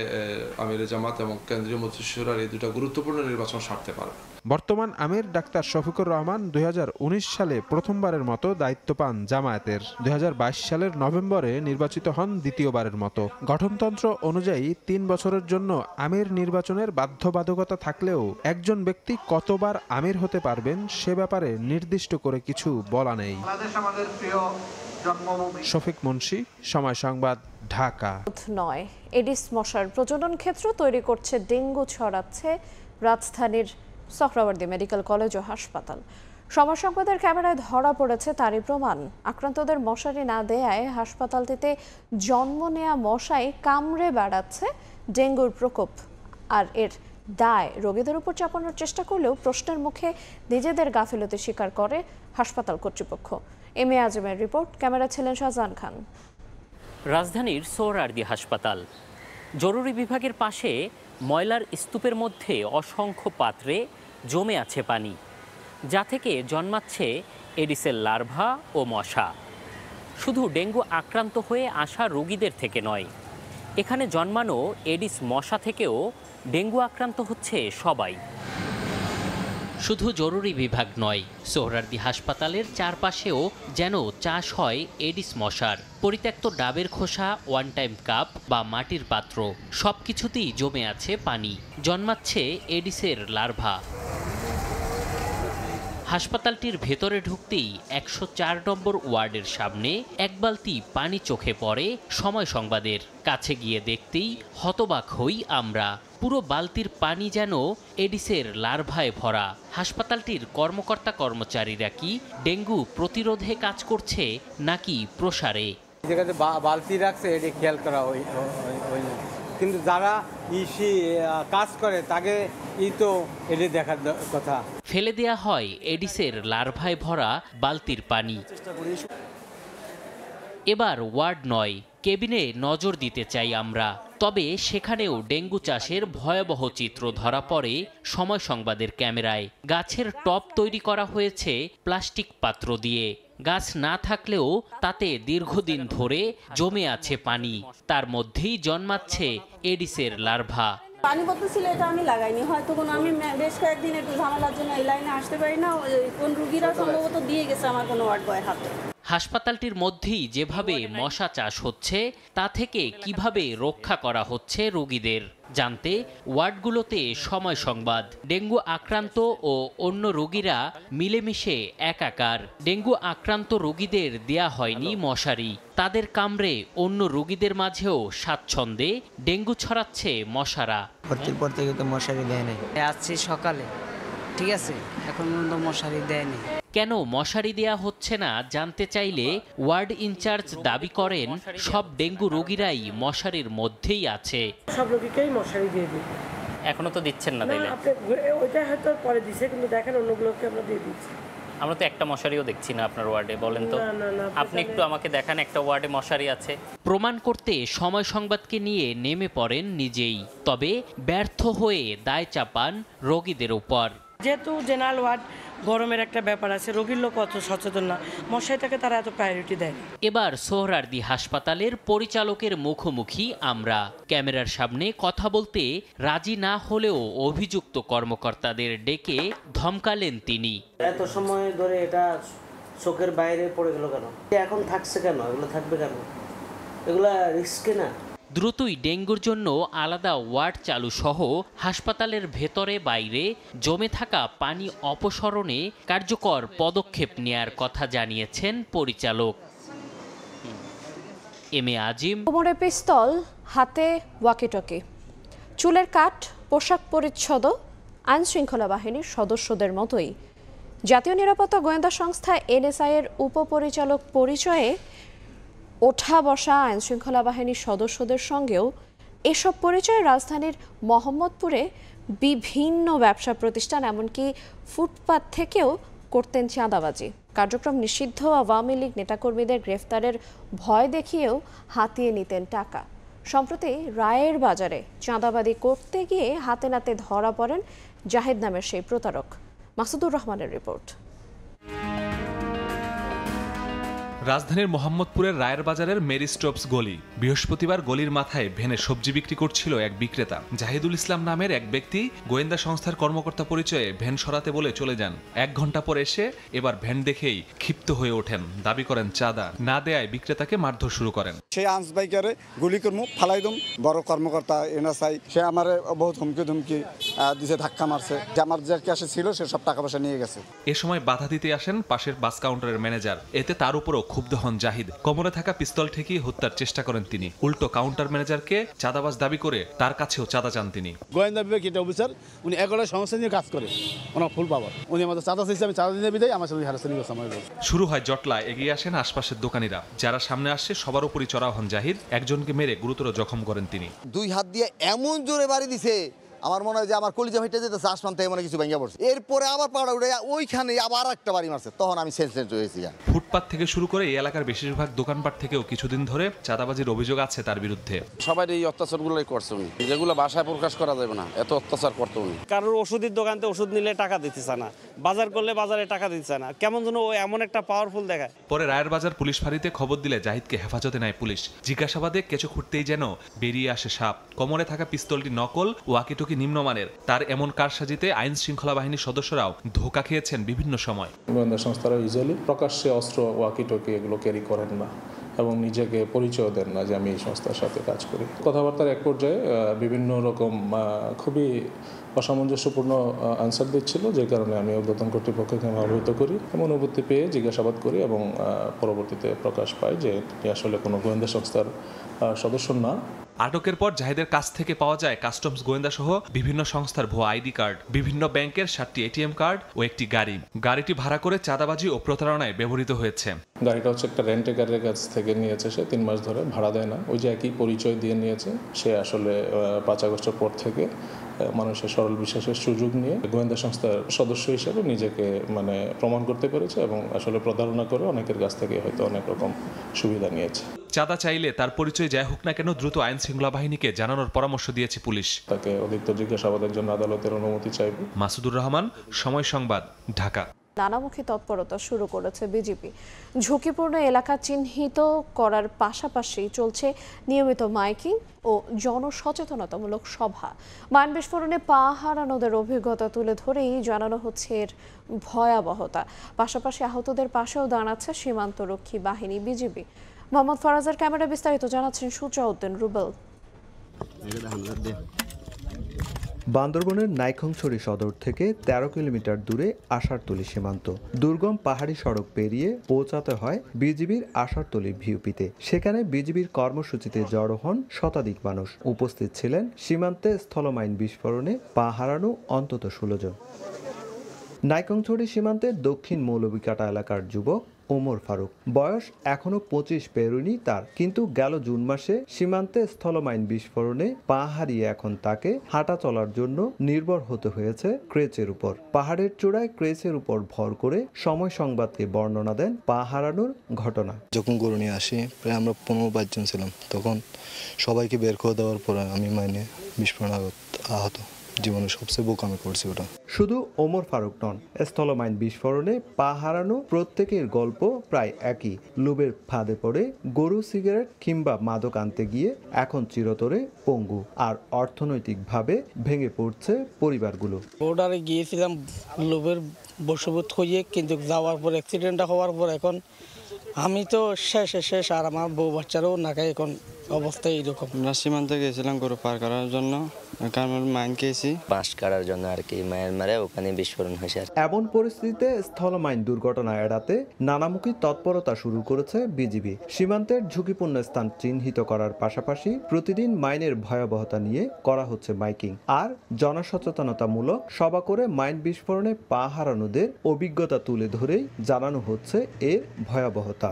আমিরে জামাত এবং কেন্দ্রীয় মন্ত্রিসভার এই দুটো গুরুত্বপূর্ণ নির্বাচন সারতে পারবে।
বর্তমান আমির ডাক্তার শফিকুর রহমান 2019 সালে প্রথমবারের মতো দায়িত্ব পান জামায়াতের। 2022 সালের নভেম্বরে নির্বাচিত হন দ্বিতীয়বারের মতো। গঠনতন্ত্র অনুযায়ী 3 বছরের জন্য আমির নির্বাচনের বাধ্যবাধকতা থাকলেও একজন ব্যক্তি কতবার আমির হতে পারবেন সে ব্যাপারে নির্দিষ্ট করে কিছু বলা নেই। শফিক মুন্সি, সময় সংবাদ, ঢাকা।
নয়, এডিস মশার প্রজনন ক্ষেত্র তৈরি করছে ডেঙ্গু ছড়াচ্ছে রাজধানীর সোহরাওয়ার্দী মেডিকেল কলেজ ও হাসপাতাল। সময় সংবাদের ক্যামেরায় ধরা পড়েছে তারই প্রমাণ। আক্রান্তদের মশারি না দেয়ায় হাসপাতালটিতে জন্ম নেয়া মশাই কামড়ে বেড়াচ্ছে ডেঙ্গুর প্রকোপ, আর এর দায় রোগীদের উপর চাপানোর চেষ্টা করলেও প্রশ্নের মুখে নিজেদের গাফিলতি স্বীকার করে হাসপাতাল কর্তৃপক্ষ। এম এ আজিমের রিপোর্ট, ক্যামেরা ছিলেন শাহজাহান খান।
রাজধানীর সোহরাওয়ার্দী হাসপাতাল জরুরি বিভাগের পাশে ময়লার স্তূপের মধ্যে অসংখ্য পাত্রে জমে আছে পানি, যা থেকে জন্মাচ্ছে এডিসের লার্ভা ও মশা। শুধু ডেঙ্গু আক্রান্ত হয়ে আসা রোগীদের থেকে নয়, এখানে জন্মানো এডিস মশা থেকেও ডেঙ্গু আক্রান্ত হচ্ছে সবাই। শুধু জরুরি বিভাগ নয়, সোহরাওয়ার্দী হাসপাতালের চারপাশেও যেন চাষ হয় এডিস মশার। পরিত্যক্ত ডাবের খোসা, ওয়ান টাইম কাপ বা মাটির পাত্র সবকিছুতেই জমে আছে পানি, জন্মাচ্ছে এডিসের লার্ভা। হাসপাতালটির ভেতরে ঢুকতেই 104 নম্বর ওয়ার্ডের সামনে এক বালতি পানি চোখে পড়ে সময় সংবাদের। কাছে গিয়ে দেখতেই হতবাক হই আমরা। পুরো বালতির পানি যেন এডিসের লার্ভায় ভরা। হাসপাতালটির কর্মকর্তা কর্মচারীরা কি ডেঙ্গু প্রতিরোধে কাজ করছে নাকি প্রসারে?
যেখানে বালতি রাখছে এটি খেয়াল করা হয়, কিন্তু যারা কাজ করে তাকে তো এটি দেখার কথা।
ফেলে দেয়া হয় এডিসের লার্ভায় ভরা বালতির পানি। এবার ওয়ার্ড নয়, কেবিনে নজর দিতে চাই আমরা। তবে সেখানেও ডেঙ্গু চাষের ভয়াবহ চিত্র ধরা পড়ে সময় সংবাদের ক্যামেরায়। গাছের টব তৈরি করা হয়েছে প্লাস্টিক পাত্র দিয়ে। গাছ না থাকলেও তাতে দীর্ঘদিন ধরে জমে আছে পানি, তার মধ্যেই জন্মাচ্ছে এডিসের লার্ভা।
পানি বোতল ছিল, এটা আমি লাগাইনি, হয়তো কোনো আমি বেশ কয়েকদিন একটু ঝামেলার জন্য এই লাইনে আসতে পারি না। কোন রুগীরা সম্ভবত দিয়ে গেছে আমার কোনো ওয়ার্ড বয়ের হাতে।
হাসপাতালটির মধ্যেই যেভাবে মশা চাষ হচ্ছে, তা থেকে কিভাবে রক্ষা করা হচ্ছে রোগীদের জানতে ওয়ার্ডগুলোতে সময় সংবাদ। ডেঙ্গু আক্রান্ত ও অন্য রোগীরা মিলেমিশে একাকার। ডেঙ্গু আক্রান্ত রোগীদের দেয়া হয়নি মশারি, তাদের কামড়ে অন্য রোগীদের মাঝেও স্বাচ্ছন্দ্যে ডেঙ্গু ছড়াচ্ছে মশারা।
ভর্তির পর থেকে তো মশারি দেয়নি, আসছি সকালে, ঠিক আছে, এখন পর্যন্ত মশারি দেয়নি।
কেন মশারি দেয়া হচ্ছে না জানতে চাইলে ওয়ার্ড ইনচার্জ দাবি করেন সব ডেঙ্গু রোগীরাই মশারির মধ্যেই আছে।
সব রোগীকেই মশারি দিয়ে দিই।
এখনো তো দিচ্ছেন না তাইলে?
ওইটা হয়তো পরে দিছে, কিন্তু দেখেন অন্যগুলোকে আমরা দিয়ে দিচ্ছি।
আমরা তো একটা মশারিও দেখছি না আপনার ওয়ার্ডে, বলেন তো। আপনি একটু আমাকে দেখান একটা ওয়ার্ডে মশারি আছে। প্রমাণ করতে সময় সংবাদকে নিয়ে নেমে পড়েন নিজেই, তবে ব্যর্থ হয়ে দায় চাপান রোগীদের উপর।
যেহেতু জেনারেল ওয়ার্ড, গরমের একটা ব্যাপার আছে, রোগীর লোক অত সচেতন না, মশারিটাকে তারা এত প্রায়োরিটি দেয়।
এবার সোহরাওয়ার্দী হাসপাতালের পরিচালকের মুখোমুখি আমরা। ক্যামেরার সামনে কথা বলতে রাজি না হলেও অভিযুক্ত কর্মকর্তাদের ডেকে ধমকালেন তিনি।
এত সময় ধরে এটা চোখের বাইরে পড়ে গেল কেন? এখন থাকছে কেন? এগুলো থাকবে কেন? এগুলা রিস্কে না?
দ্রুতই ডেঙ্গুর জন্য আলাদা ওয়ার্ড চালু সহ হাসপাতালের ভেতরে বাইরে জমে থাকা পানি অপসারণে কার্যকর পদক্ষেপ নেয়ার কথা জানিয়েছেন পরিচালক। এম এ আজিম।
কোমরে পিস্তল, হাতে ওয়াকিটকি, চুলের কাট, পোশাক পরিচ্ছদ আইন শৃঙ্খলা বাহিনীর সদস্যদের মতোই জাতীয় নিরাপত্তা গোয়েন্দা সংস্থা এনএসআই এর উপপরিচালক পরিচয়ে ওঠা বসা আইন শৃঙ্খলা বাহিনীর সদস্যদের সঙ্গেও এসব পরিচয়ে রাজধানীর মোহাম্মদপুরে বিভিন্ন ব্যবসা প্রতিষ্ঠান এমনকি ফুটপাত থেকেও করতেন চাঁদাবাজি। কার্যক্রম নিষিদ্ধ আওয়ামী লীগ নেতাকর্মীদের গ্রেফতারের ভয় দেখিয়েও হাতিয়ে নিতেন টাকা। সম্প্রতি রায়ের বাজারে চাঁদাবাজি করতে গিয়ে হাতে নাতে ধরা পড়েন জাহিদ নামের সেই প্রতারক। মাসুদুর রহমানের রিপোর্ট।
রাজধানীর মোহাম্মদপুরের রায়ের বাজারের মেরি স্টোপস গলি। বৃহস্পতিবার গলির মাথায় ভ্যানে সবজি বিক্রি করছিল এক বিক্রেতা। জাহিদুল ইসলাম নামের এক ব্যক্তি গোয়েন্দা সংস্থার কর্মকর্তা পরিচয়ে ভ্যান সরাতে বলে চলে যান। 1 ঘন্টা পর এসে এবার ভ্যান দেখেই ক্ষিপ্ত হয়ে ওঠেন, দাবি করেন চাঁদা না দেয়ায় বিক্রেতাকে মারধর শুরু করেন।
সেই আনস বাইকারে গুলি করমু ফালাই দম, বড় কর্মকর্তা এনএসআই সে আমার বহুত হুমকি দিছে, ধাক্কা মারছে, যে আমার যে ক্যাশে ছিল সে সব টাকা পয়সা নিয়ে গেছে।
এ সময় বাধা দিতে আসেন পাশের বাস কাউন্টারের ম্যানেজার। এতে তার উপরও ক্ষুব্ধ হন জাহিদ। কোমরে থাকা পিস্তল ঠেকিয়ে হত্যার চেষ্টা করেন তিনি। উল্টো কাউন্টার ম্যানেজারকে চাঁদাবাজ দাবি করে তার কাছেও চাঁদা চান তিনি।
গোয়েন্দা বিভাগ এটা অফিসার, উনি 11 সংস্থা নিয়ে কাজ করে, ওনার ফুল পাওয়ার। উনি আমাদের চাঁদা চাইছে, আমি চাঁদা দিয়ে বিদায় আমার সাথে হ্যারাসমেন্ট করছে আমার।
শুরু হয় জটলা, এগিয়ে আসেন আশপাশের দোকানিরা। যারা সামনে আসছে সবার উপরই চড়াও হন জাহিদ। একজনকে মেরে গুরুতর জখম করেন তিনি।
2 হাত দিয়ে এমন জোরে বাড়ি দিছে, আমার মনে হয় যে আমার কলিজা ফেটে যেতেছে, আসমান থেকে মনে কিছু ভেঙে পড়ছে। এরপরে আবার পাড়া উঠে ওইখানে আবার একটা বাড়ি মারছে, তখন আমি সেন্সলেস হয়েছি।
ফুটপাত থেকে শুরু করে এই এলাকার বেশিরভাগ দোকানপাট থেকেও কিছুদিন ধরে চাঁদাবাজির অভিযোগ আছে তার বিরুদ্ধে।
সবাই এই অত্যাচারগুলোই করছে উনি, যেগুলো ভাষায় প্রকাশ করা যাবে না, এত অত্যাচার করতে উনি।
কারোর ওষুধের দোকানতে ওষুধ নিলে টাকা দিতেছে না, বাজার করলে বাজারে টাকা দিতেছে না, কেমন যেন ও এমন একটা পাওয়ারফুল দেখায়।
পরে রায়ের বাজার পুলিশ ফাঁড়িতে খবর দিলে জাহিদকে হেফাজতে নেয় পুলিশ। জিজ্ঞাসাবাদে কেঁচো খুঁড়তেই যেন বেরিয়ে আসে সাপ। কোমরে থাকা পিস্তলটি নকল, ওয়াকিটকি নিম্নমানের। তার এমন কারসাজিতে আইন শৃঙ্খলা বাহিনীর সদস্যরাও ধোঁকা খেয়েছেন বিভিন্ন সময়।
গোয়েন্দা সংস্থারা ইউজুয়ালি প্রকাশ্যে অস্ত্র, ওয়াকিটকি এগুলো ক্যারি করেন না এবং নিজেকে পরিচয় দেন না যে আমি এই সংস্থার সাথে কাজ করি। কথাবার্তার এক পর্যায়ে বিভিন্ন রকম খুবই অসামঞ্জস্যপূর্ণ আনসার দিচ্ছিল, যে কারণে আমি ঊর্ধ্বতন কর্তৃপক্ষকে অবহিত করি এবং অনুমতি পেয়ে জিজ্ঞাসাবাদ করি এবং পরবর্তীতে প্রকাশ পায় যে আসলে কোনো গোয়েন্দা সংস্থার সদস্য না।
আটকের পর জাহিদের কাছ থেকে পাওয়া যায় কাস্টমস গোয়েন্দা সহ বিভিন্ন সংস্থার ভুয়া আইডি কার্ড, বিভিন্ন ব্যাংকের 7টি এটিএম কার্ড ও একটি গাড়ি। গাড়িটি ভাড়া করে চাঁদাবাজি ও প্রতারণায় ব্যবহৃত হয়েছে।
গাড়িটা হচ্ছে একটা রেন্টেকারের কাছ থেকে নিয়েছে, সে 3 মাস ধরে ভাড়া দেয় না, ওই যে একই পরিচয় দিয়ে নিয়েছে। সে আসলে 5 আগস্টের পর থেকে মানুষের সরল বিশ্বাসের সুযোগ নিয়ে গোয়েন্দা সংস্থার সদস্য হিসেবে নিজেকে প্রমাণ করতে পেরেছে এবং আসলে প্রতারণা করে অনেকের কাছ থেকে হয়তো অনেক রকম সুবিধা নিয়েছে।
চাঁদা চাইলে তার পরিচয় যাই হোক না কেন দ্রুত আইন শৃঙ্খলা বাহিনীকে জানানোর পরামর্শ দিয়েছে পুলিশ।
তাকে অধিকতর জিজ্ঞাসাবাদের জন্য আদালতের অনুমতি চাইবে।
মাসুদুর রহমান, সময় সংবাদ, ঢাকা।
নানামুখী তৎপরতা শুরু করেছে বিজেপি। ঝুঁকিপূর্ণ এলাকা চিহ্নিত করার পাশাপাশি চলছে নিয়মিত মাইকিং ও জনসচেতনতামূলক সভা। মাইন বিস্ফোরণে পা হারানোদের অভিজ্ঞতা তুলে ধরেই জানানো হচ্ছে এর ভয়াবহতা। পাশাপাশি আহতদের পাশেও দাঁড়াচ্ছে সীমান্তরক্ষী বাহিনী বিজিবি। মোহাম্মদ ফরাজের ক্যামেরা বিস্তারিত জানাচ্ছেন সুচাউদ্দিন রুবেল।
বান্দরবনের নাইখংছড়ি সদর থেকে 13 কিলোমিটার দূরে আষাঢ়তলী সীমান্ত। দুর্গম পাহাড়ি সড়ক পেরিয়ে পৌঁছাতে হয় বিজিবির আষাঢ়তলী ভিউপিতে। সেখানে বিজিবির কর্মসূচিতে জড়ো হন শতাধিক মানুষ। উপস্থিত ছিলেন সীমান্তে স্থলমাইন বিস্ফোরণে পা হারানো অন্তত 16 জন। নাইখংছড়ি সীমান্তে দক্ষিণ মৌলভীকাটা এলাকার যুবক ওমর ফারুক। বয়স এখনো 25 পেরোয়নি তার, কিন্তু গেল জুন মাসে সীমান্তে স্থলমাইন বিস্ফোরণে পা হারিয়ে এখন তাকে হাঁটা চলার জন্য নির্ভর হতে হয়েছে ক্রেচের উপর। পাহাড়ের চূড়ায় ক্রেচের উপর ভর করে সময় সংবাদকে বর্ণনা দেন পা হারানোর ঘটনা।
যখন গরু নিয়ে আসি, প্রায় আমরা 15-22 জন ছিলাম, তখন সবাইকে বের করে দেওয়ার পরে আমি মাইনে বিস্ফোরণ আহত। জীবনের সবচেয়ে বোকামি করছি ওটা।
শুধু ওমর ফারুক নন, স্থলমাইন বিস্ফোরণে পা হারানো প্রত্যেকের গল্প প্রায় একই। লোভের ফাঁদে পড়ে গরু, সিগারেট কিংবা মাদক আনতে গিয়ে এখন চিরতরে পঙ্গু, আর অর্থনৈতিকভাবে ভেঙে পড়ছে পরিবারগুলো।
বর্ডারে গিয়েছিলাম লোভের বশবর্তী হয়ে, কিন্তু যাওয়ার পর অ্যাক্সিডেন্টটা হওয়ার পর এখন আমি তো শেষ, আর আমার বউ বাচ্চারাও নাকায় এখন অবস্থা এইরকম।
আমরা সীমান্তে গেছিলাম গরু পার করার জন্য, কারণ মাইন খেয়েছি
বাঁশ কাটার জন্য আর কি, মায়ানমারে ওখানে বিস্ফোরণ হয়েছে।
এমন পরিস্থিতিতে স্থলমাইন দুর্ঘটনা এড়াতে নানামুখী তৎপরতা শুরু করেছে বিজিবি। সীমান্তের ঝুঁকিপূর্ণ স্থান চিহ্নিত করার পাশাপাশি প্রতিদিন মাইনের ভয়াবহতা নিয়ে করা হচ্ছে মাইকিং আর জনসচেতনতামূলক সভা করে মাইন বিস্ফোরণে পা হারানোদের অভিজ্ঞতা তুলে ধরেই জানানো হচ্ছে এর ভয়াবহতা।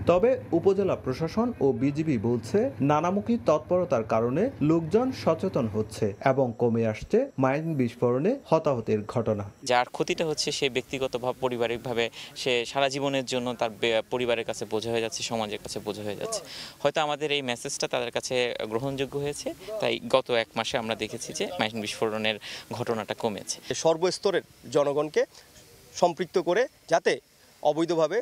তবে উপজেলা প্রশাসন ও বিজিবি বলছে নানামুখী তৎপরতার কারণে লোকজন সচেতন হচ্ছে এবং কমে আসছে মাইন বিস্ফোরণে হতাহতের ঘটনা।
যার ক্ষতিটা হচ্ছে সে ব্যক্তিগতভাবে পারিবারিকভাবে সে সারা জীবনের জন্য তার পরিবারের কাছে বোঝা হয়ে যাচ্ছে, সমাজের কাছে বোঝা হয়ে যাচ্ছে। হয়তো আমাদের এই মেসেজটা তাদের কাছে গ্রহণযোগ্য হয়েছে, তাই গত 1 মাসে আমরা দেখেছি যে মাইন বিস্ফোরণের ঘটনাটা কমেছে।
সর্বস্তরের জনগণকে সম্পৃক্ত করে যাতে অবৈধভাবে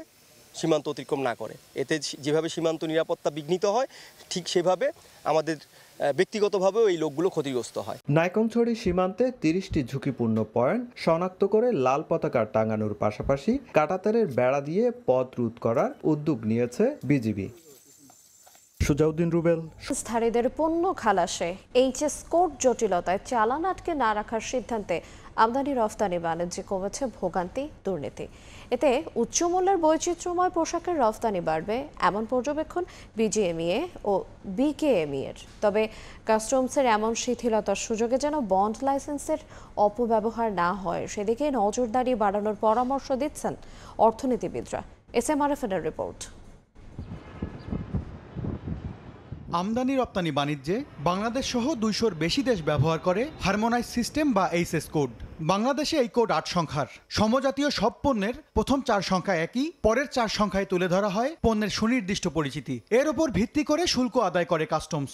সীমান্ত অতিক্রম না করে, এতে যেভাবে সীমান্ত নিরাপত্তা বিঘ্নিত হয় ঠিক সেভাবে আমাদের ব্যক্তিগতভাবেও এই লোকগুলো ক্ষতিগ্রস্ত হয়।
নাইক্ষ্যংছড়ি সীমান্তে 30টি ঝুঁকিপূর্ণ পয়েন্ট শনাক্ত করে লাল পতাকা টাঙানোর পাশাপাশি কাঁটাতারের বেড়া দিয়ে পথ রোধ করার উদ্যোগ নিয়েছে বিজিবি। সুজাউদ্দিন রুবেল।
ধারীদের পণ্য খালাসে এইচএস কোড জটিলতায় চালান আটকে না রাখার সিদ্ধান্তে আমদানি রফতানি বাণিজ্যে কমেছে ভোগান্তি দুর্নীতি। এতে উচ্চমূল্যের বৈচিত্র্যময় পোশাকের রফতানি বাড়বে এমন পর্যবেক্ষণ বিজিএমইএ ও বিকেএমই এর। তবে কাস্টমসের এমন শিথিলতার সুযোগে যেন বন্ড লাইসেন্সের অপব্যবহার না হয় সেদিকে নজরদারি বাড়ানোর পরামর্শ দিচ্ছেন অর্থনীতিবিদরা। SMRFN-এর রিপোর্ট।
আমদানি রপ্তানি বাণিজ্যে বাংলাদেশ সহ 200-র বেশি দেশ ব্যবহার করে হারমোনাইজ সিস্টেম বা এইচএস কোড। বাংলাদেশে এই কোড 8 সংখ্যার। সমজাতীয় সব পণ্যের প্রথম 4 সংখ্যা একই, পরের 4 সংখ্যায় তুলে ধরা হয় পণ্যের সুনির্দিষ্ট পরিচিতি। এর ওপর ভিত্তি করে শুল্ক আদায় করে কাস্টমস।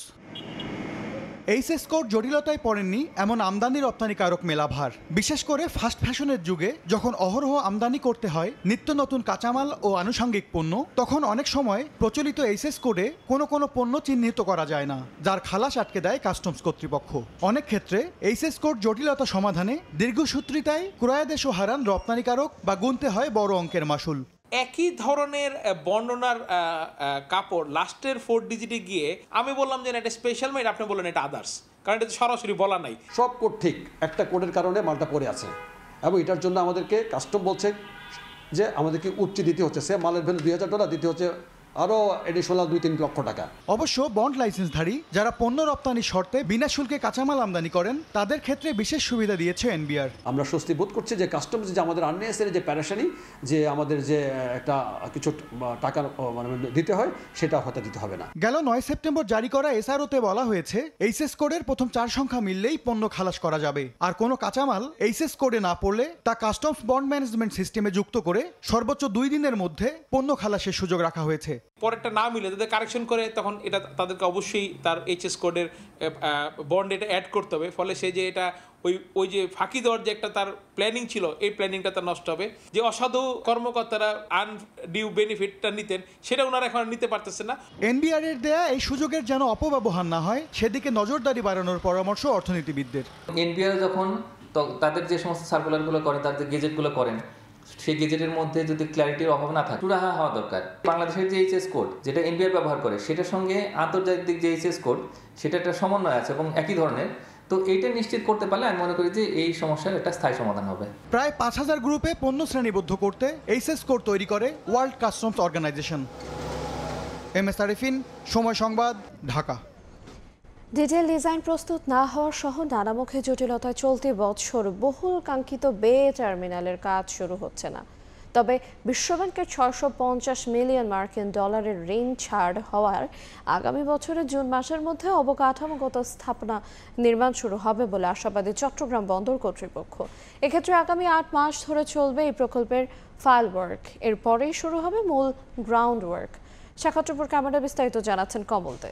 এইচএস কোড জটিলতায় পড়েননি এমন আমদানি রপ্তানিকারক মেলাভার। বিশেষ করে ফাস্ট ফ্যাশনের যুগে যখন অহরহ আমদানি করতে হয় নিত্য নতুন কাঁচামাল ও আনুষঙ্গিক পণ্য, তখন অনেক সময় প্রচলিত এইচএস কোডে কোনো পণ্য চিহ্নিত করা যায় না, যার খালাস আটকে দেয় কাস্টমস কর্তৃপক্ষ। অনেক ক্ষেত্রে এইচএস কোড জটিলতা সমাধানে দীর্ঘসূত্রিতায় ক্রয়াদেশও হারান রপ্তানিকারক বা গুনতে হয় বড় অঙ্কের মাসুল।
একই ধরনের বর্ণনার কাপড় লাস্টের 4 ডিজিটে গিয়ে আমি বললাম যে এটা স্পেশাল মেড, আপনি বললেন এটা আদার্স, কারণ এটা সরাসরি বলা নাই।
সব কোড ঠিক, একটা কোডের কারণে মালটা পড়ে আছে এবং এটার জন্য আমাদেরকে কাস্টম বলছে যে আমাদেরকে উচ্চ দিতে হচ্ছে, সে মালের ভ্যালু $2000 দিতে হচ্ছে আরও এডিশনাল 2-3 লক্ষ টাকা।
অবশ্য বন্ড লাইসেন্সধারী যারা পণ্য রপ্তানির শর্তে বিনা শুল্কে কাঁচামাল আমদানি করেন তাদের ক্ষেত্রে বিশেষ সুবিধা দিয়েছে এনবিআর।
আমরা স্বস্তি বোধ করছি যে কাস্টমস যে আমাদের আননেসেসারি যে প্যারেশানি, যে আমাদের যে একটা কিছু টাকা মানে দিতে হয় সেটা হয়তো দিতে হবে না।
গেল 9 সেপ্টেম্বর জারি করা এসআরওতে বলা হয়েছে এইচএস কোডের প্রথম 4 সংখ্যা মিললেই পণ্য খালাস করা যাবে, আর কোনো কাঁচামাল এইচএস কোডে না পড়লে তা কাস্টমস বন্ড ম্যানেজমেন্ট সিস্টেমে যুক্ত করে সর্বোচ্চ 2 দিনের মধ্যে পণ্য খালাসের সুযোগ রাখা হয়েছে।
পরেরটা না মিলে তাদের কারেকশন করে তখন এটা তাদেরকে অবশ্যই তার এইচএস কোডের বন্ড এটা অ্যাড করতে হবে, ফলে সে যে এটা ওই যে ফাঁকি দেওয়ার যে একটা তার প্ল্যানিং ছিল এই প্ল্যানিংটা তার নষ্ট হবে। যে অসাধু কর্মকর্তারা আনডিউ বেনিফিটটা নিতেন সেটা ওনারা এখন নিতে পারতেছে না।
এনবিআর এর দেয়া এই সুযোগের যেন অপব্যবহার না হয় সেদিকে নজরদারি বাড়ানোর পরামর্শ অর্থনীতিবিদদের।
এনবিআর যখন তাদের যে সমস্ত সার্কুলারগুলো করেন, তাদের গেজেটগুলো করেন, সেই গেজেটের মধ্যে যদি ক্ল্যারিটির অভাব না থাকে সুরাহা হওয়া দরকার। বাংলাদেশের যে এইচএস কোড যেটা এনবিআর ব্যবহার করে সেটার সঙ্গে আন্তর্জাতিক যে এইচএস কোড সেটা একটা সমন্বয় আছে এবং একই ধরনের, তো এইটা নিশ্চিত করতে পারলে আমি মনে করি যে এই সমস্যার একটা স্থায়ী সমাধান হবে।
প্রায় 5000 গ্রুপে পণ্য শ্রেণীবদ্ধ করতে এইচএস কোড তৈরি করে world customs organisation. MS Arifin, সময় সংবাদ, ঢাকা।
ডিটেল ডিজাইন প্রস্তুত না হওয়া সহ নানামুখী জটিলতায় চলতি বছর বহুল কাঙ্ক্ষিত বে টার্মিনালের কাজ শুরু হচ্ছে না। তবে বিশ্বব্যাংকের $650 মিলিয়ন ঋণ ছাড় হওয়ার আগামী বছরের জুন মাসের মধ্যে অবকাঠামোগত স্থাপনা নির্মাণ শুরু হবে বলে আশাবাদী চট্টগ্রাম বন্দর কর্তৃপক্ষ। এক্ষেত্রে আগামী 8 মাস ধরে চলবে এই প্রকল্পের ফাইল ওয়ার্ক, এরপরেই শুরু হবে মূল গ্রাউন্ড ওয়ার্ক। শাখাটুপুর ক্যামেরা বিস্তারিত জানাচ্ছেন কমল দে।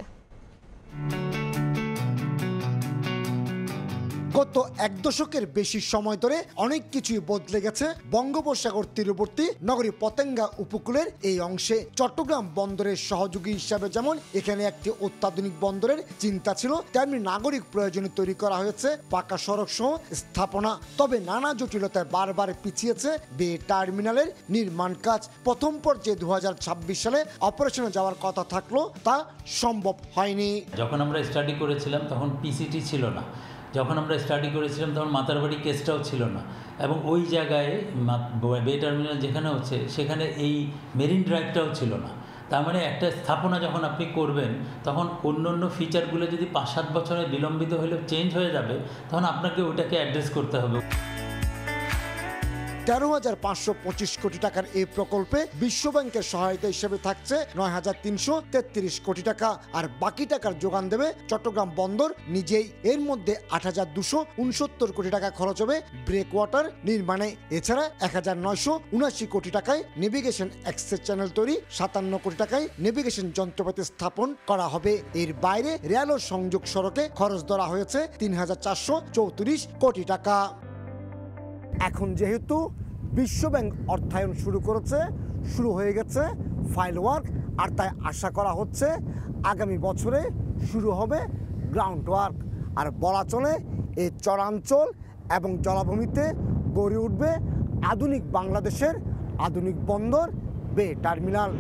গত এক দশকের বেশি সময় ধরে অনেক কিছুই বদলে গেছে বঙ্গোপসাগর তীরবর্তী নগরী পতেঙ্গা উপকূলের এই অংশে। চট্টগ্রাম বন্দরের সহযোগী হিসাবে যেমন এখানে একটি অত্যাধুনিক বন্দরের চিন্তা ছিল, তেমনি নাগরিক প্রয়োজনে তৈরি করা হয়েছে পাকা সড়ক সহ স্থাপনা। তবে নানা জটিলতায় বারবার পিছিয়েছে বে টার্মিনালের নির্মাণ কাজ। প্রথম পর্যায়ে 2026 সালে অপারেশনে যাওয়ার কথা থাকলো, তা সম্ভব হয়নি।
যখন আমরা স্টাডি করেছিলাম তখন পিসিটি ছিল না, যখন আমরা স্টাডি করেছিলাম তখন মাতারবাড়ি কেসটাও ছিল না, এবং ওই জায়গায় বে টার্মিনাল যেখানে হচ্ছে সেখানে এই মেরিন ড্রাইভটাও ছিল না। তার মানে একটা স্থাপনা যখন আপনি করবেন তখন অন্য ফিচারগুলো যদি 5-7 বছরে বিলম্বিত হলে চেঞ্জ হয়ে যাবে, তখন আপনাকে ওইটাকে অ্যাড্রেস করতে হবে।
13,525 কোটি টাকার এই প্রকল্পে বিশ্বব্যাংকের সহায়তা হিসেবে থাকছে 9,333 কোটি টাকা, আর বাকি টাকার যোগান দেবে চট্টগ্রাম বন্দর নিজেই। এর মধ্যে 8,269 কোটি টাকা খরচ হবে ব্রেক ওয়াটার নির্মাণে। এছাড়া 1,979 কোটি টাকায় নেভিগেশন অ্যাক্সেস চ্যানেল তৈরি, 57 কোটি টাকায় নেভিগেশন যন্ত্রপাতি স্থাপন করা হবে। এর বাইরে রেল ও সংযোগ সড়কে খরচ ধরা হয়েছে 3,434 কোটি টাকা। এখন যেহেতু বিশ্বব্যাংক অর্থায়ন শুরু হয়ে গেছে ফাইল ওয়ার্ক, আর তাই আশা করা হচ্ছে আগামী বছরে শুরু হবে গ্রাউন্ড ওয়ার্ক। আর বলা চলে এই চরাঞ্চল এবং জলাভূমিতে গড়ে উঠবে আধুনিক বাংলাদেশের আধুনিক বন্দর বে টার্মিনাল।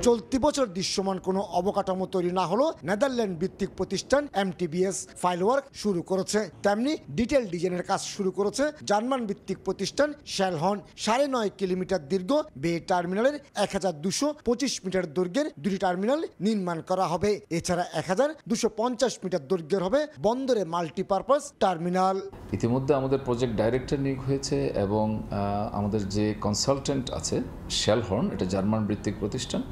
চলতি বছর দৃশ্যমান কোনো অবকাঠামো তৈরি না হলো নেদারল্যান্ড ভিত্তিক প্রতিষ্ঠান MTBS ফাইল ওয়ার্ক শুরু করেছে, তেমনি ডিটেল ডিজাইনের কাজ শুরু করেছে জার্মান ভিত্তিক প্রতিষ্ঠান শ্যালহর্ন। 9.5 কিলোমিটার দীর্ঘ বে টার্মিনালের 1,225 মিটার দৈর্ঘ্যের 2টি টার্মিনাল নির্মাণ করা হবে। এছাড়া 1,250 মিটার দৈর্ঘ্যের হবে বন্দরে মাল্টিপারপাস টার্মিনাল।
ইতিমধ্যে আমাদের প্রজেক্ট ডাইরেক্টর নিয়োগ হয়েছে এবং আমাদের যে কনসালটেন্ট আছে শ্যালহর্ন, এটা জার্মান ভিত্তিক প্রতিষ্ঠান,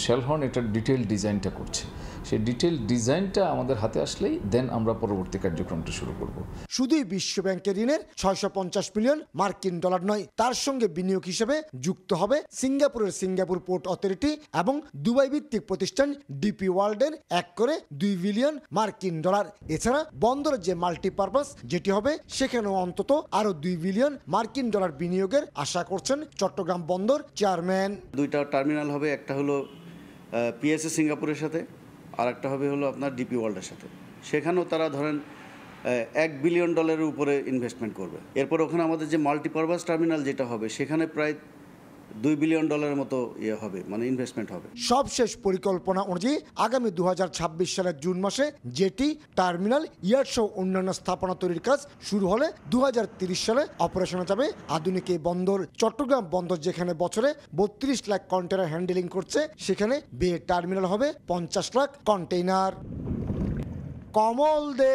শ্যালহর্ন এটার ডিটেল ডিজাইনটা করছে। সেই ডিটেল ডিজাইনটা আমাদের হাতে আসলেই দেন আমরা পরবর্তী কার্যক্রমটা শুরু করব।
শুধুই বিশ্বব্যাংকের ঋণের 650 মিলিয়ন মার্কিন ডলার নয়, তার সঙ্গে বিনিয়োগ হিসেবে যুক্ত হবে সিঙ্গাপুরের সিঙ্গাপুর পোর্ট অথরিটি এবং দুবাই ভিত্তিক প্রতিষ্ঠান ডিপি ওয়ার্ল্ডের এক করে 2 বিলিয়ন মার্কিন ডলার। এছাড়া বন্দরের যে মাল্টিপারপাস যেটি হবে সেখানেও অন্তত আরো 2 বিলিয়ন মার্কিন ডলার বিনিয়োগের আশা করছেন চট্টগ্রাম বন্দর চেয়ারম্যান।
2টা টার্মিনাল হবে, একটা হলো পিএসএ সিঙ্গাপুরের সাথে, আর একটা হবে হলো আপনার ডিপি ওয়ার্ল্ডের সাথে। সেখানেও তারা ধরেন $1 বিলিয়ন উপরে ইনভেস্টমেন্ট করবে। এরপর ওখানে আমাদের যে মাল্টিপারপাস টার্মিনাল যেটা হবে সেখানে প্রায় $2 বিলিয়ন মতো হবে, মানে ইনভেস্টমেন্ট হবে।
সবশেষ পরিকল্পনা অনুযায়ী আগামী 2026 সালের জুন মাসে জেটি, টার্মিনাল, ইয়ার্ড সহ অন্যান্য স্থাপনা তৈরির কাজ শুরু হলে 2030 সালে অপারেশনে যাবে আধুনিক এই বন্দর। চট্টগ্রাম বন্দর যেখানে বছরে 32 লাখ কন্টেনার হ্যান্ডেলিং করছে, সেখানে বে টার্মিনাল হবে 50 লাখ কন্টেইনার। কমল দে,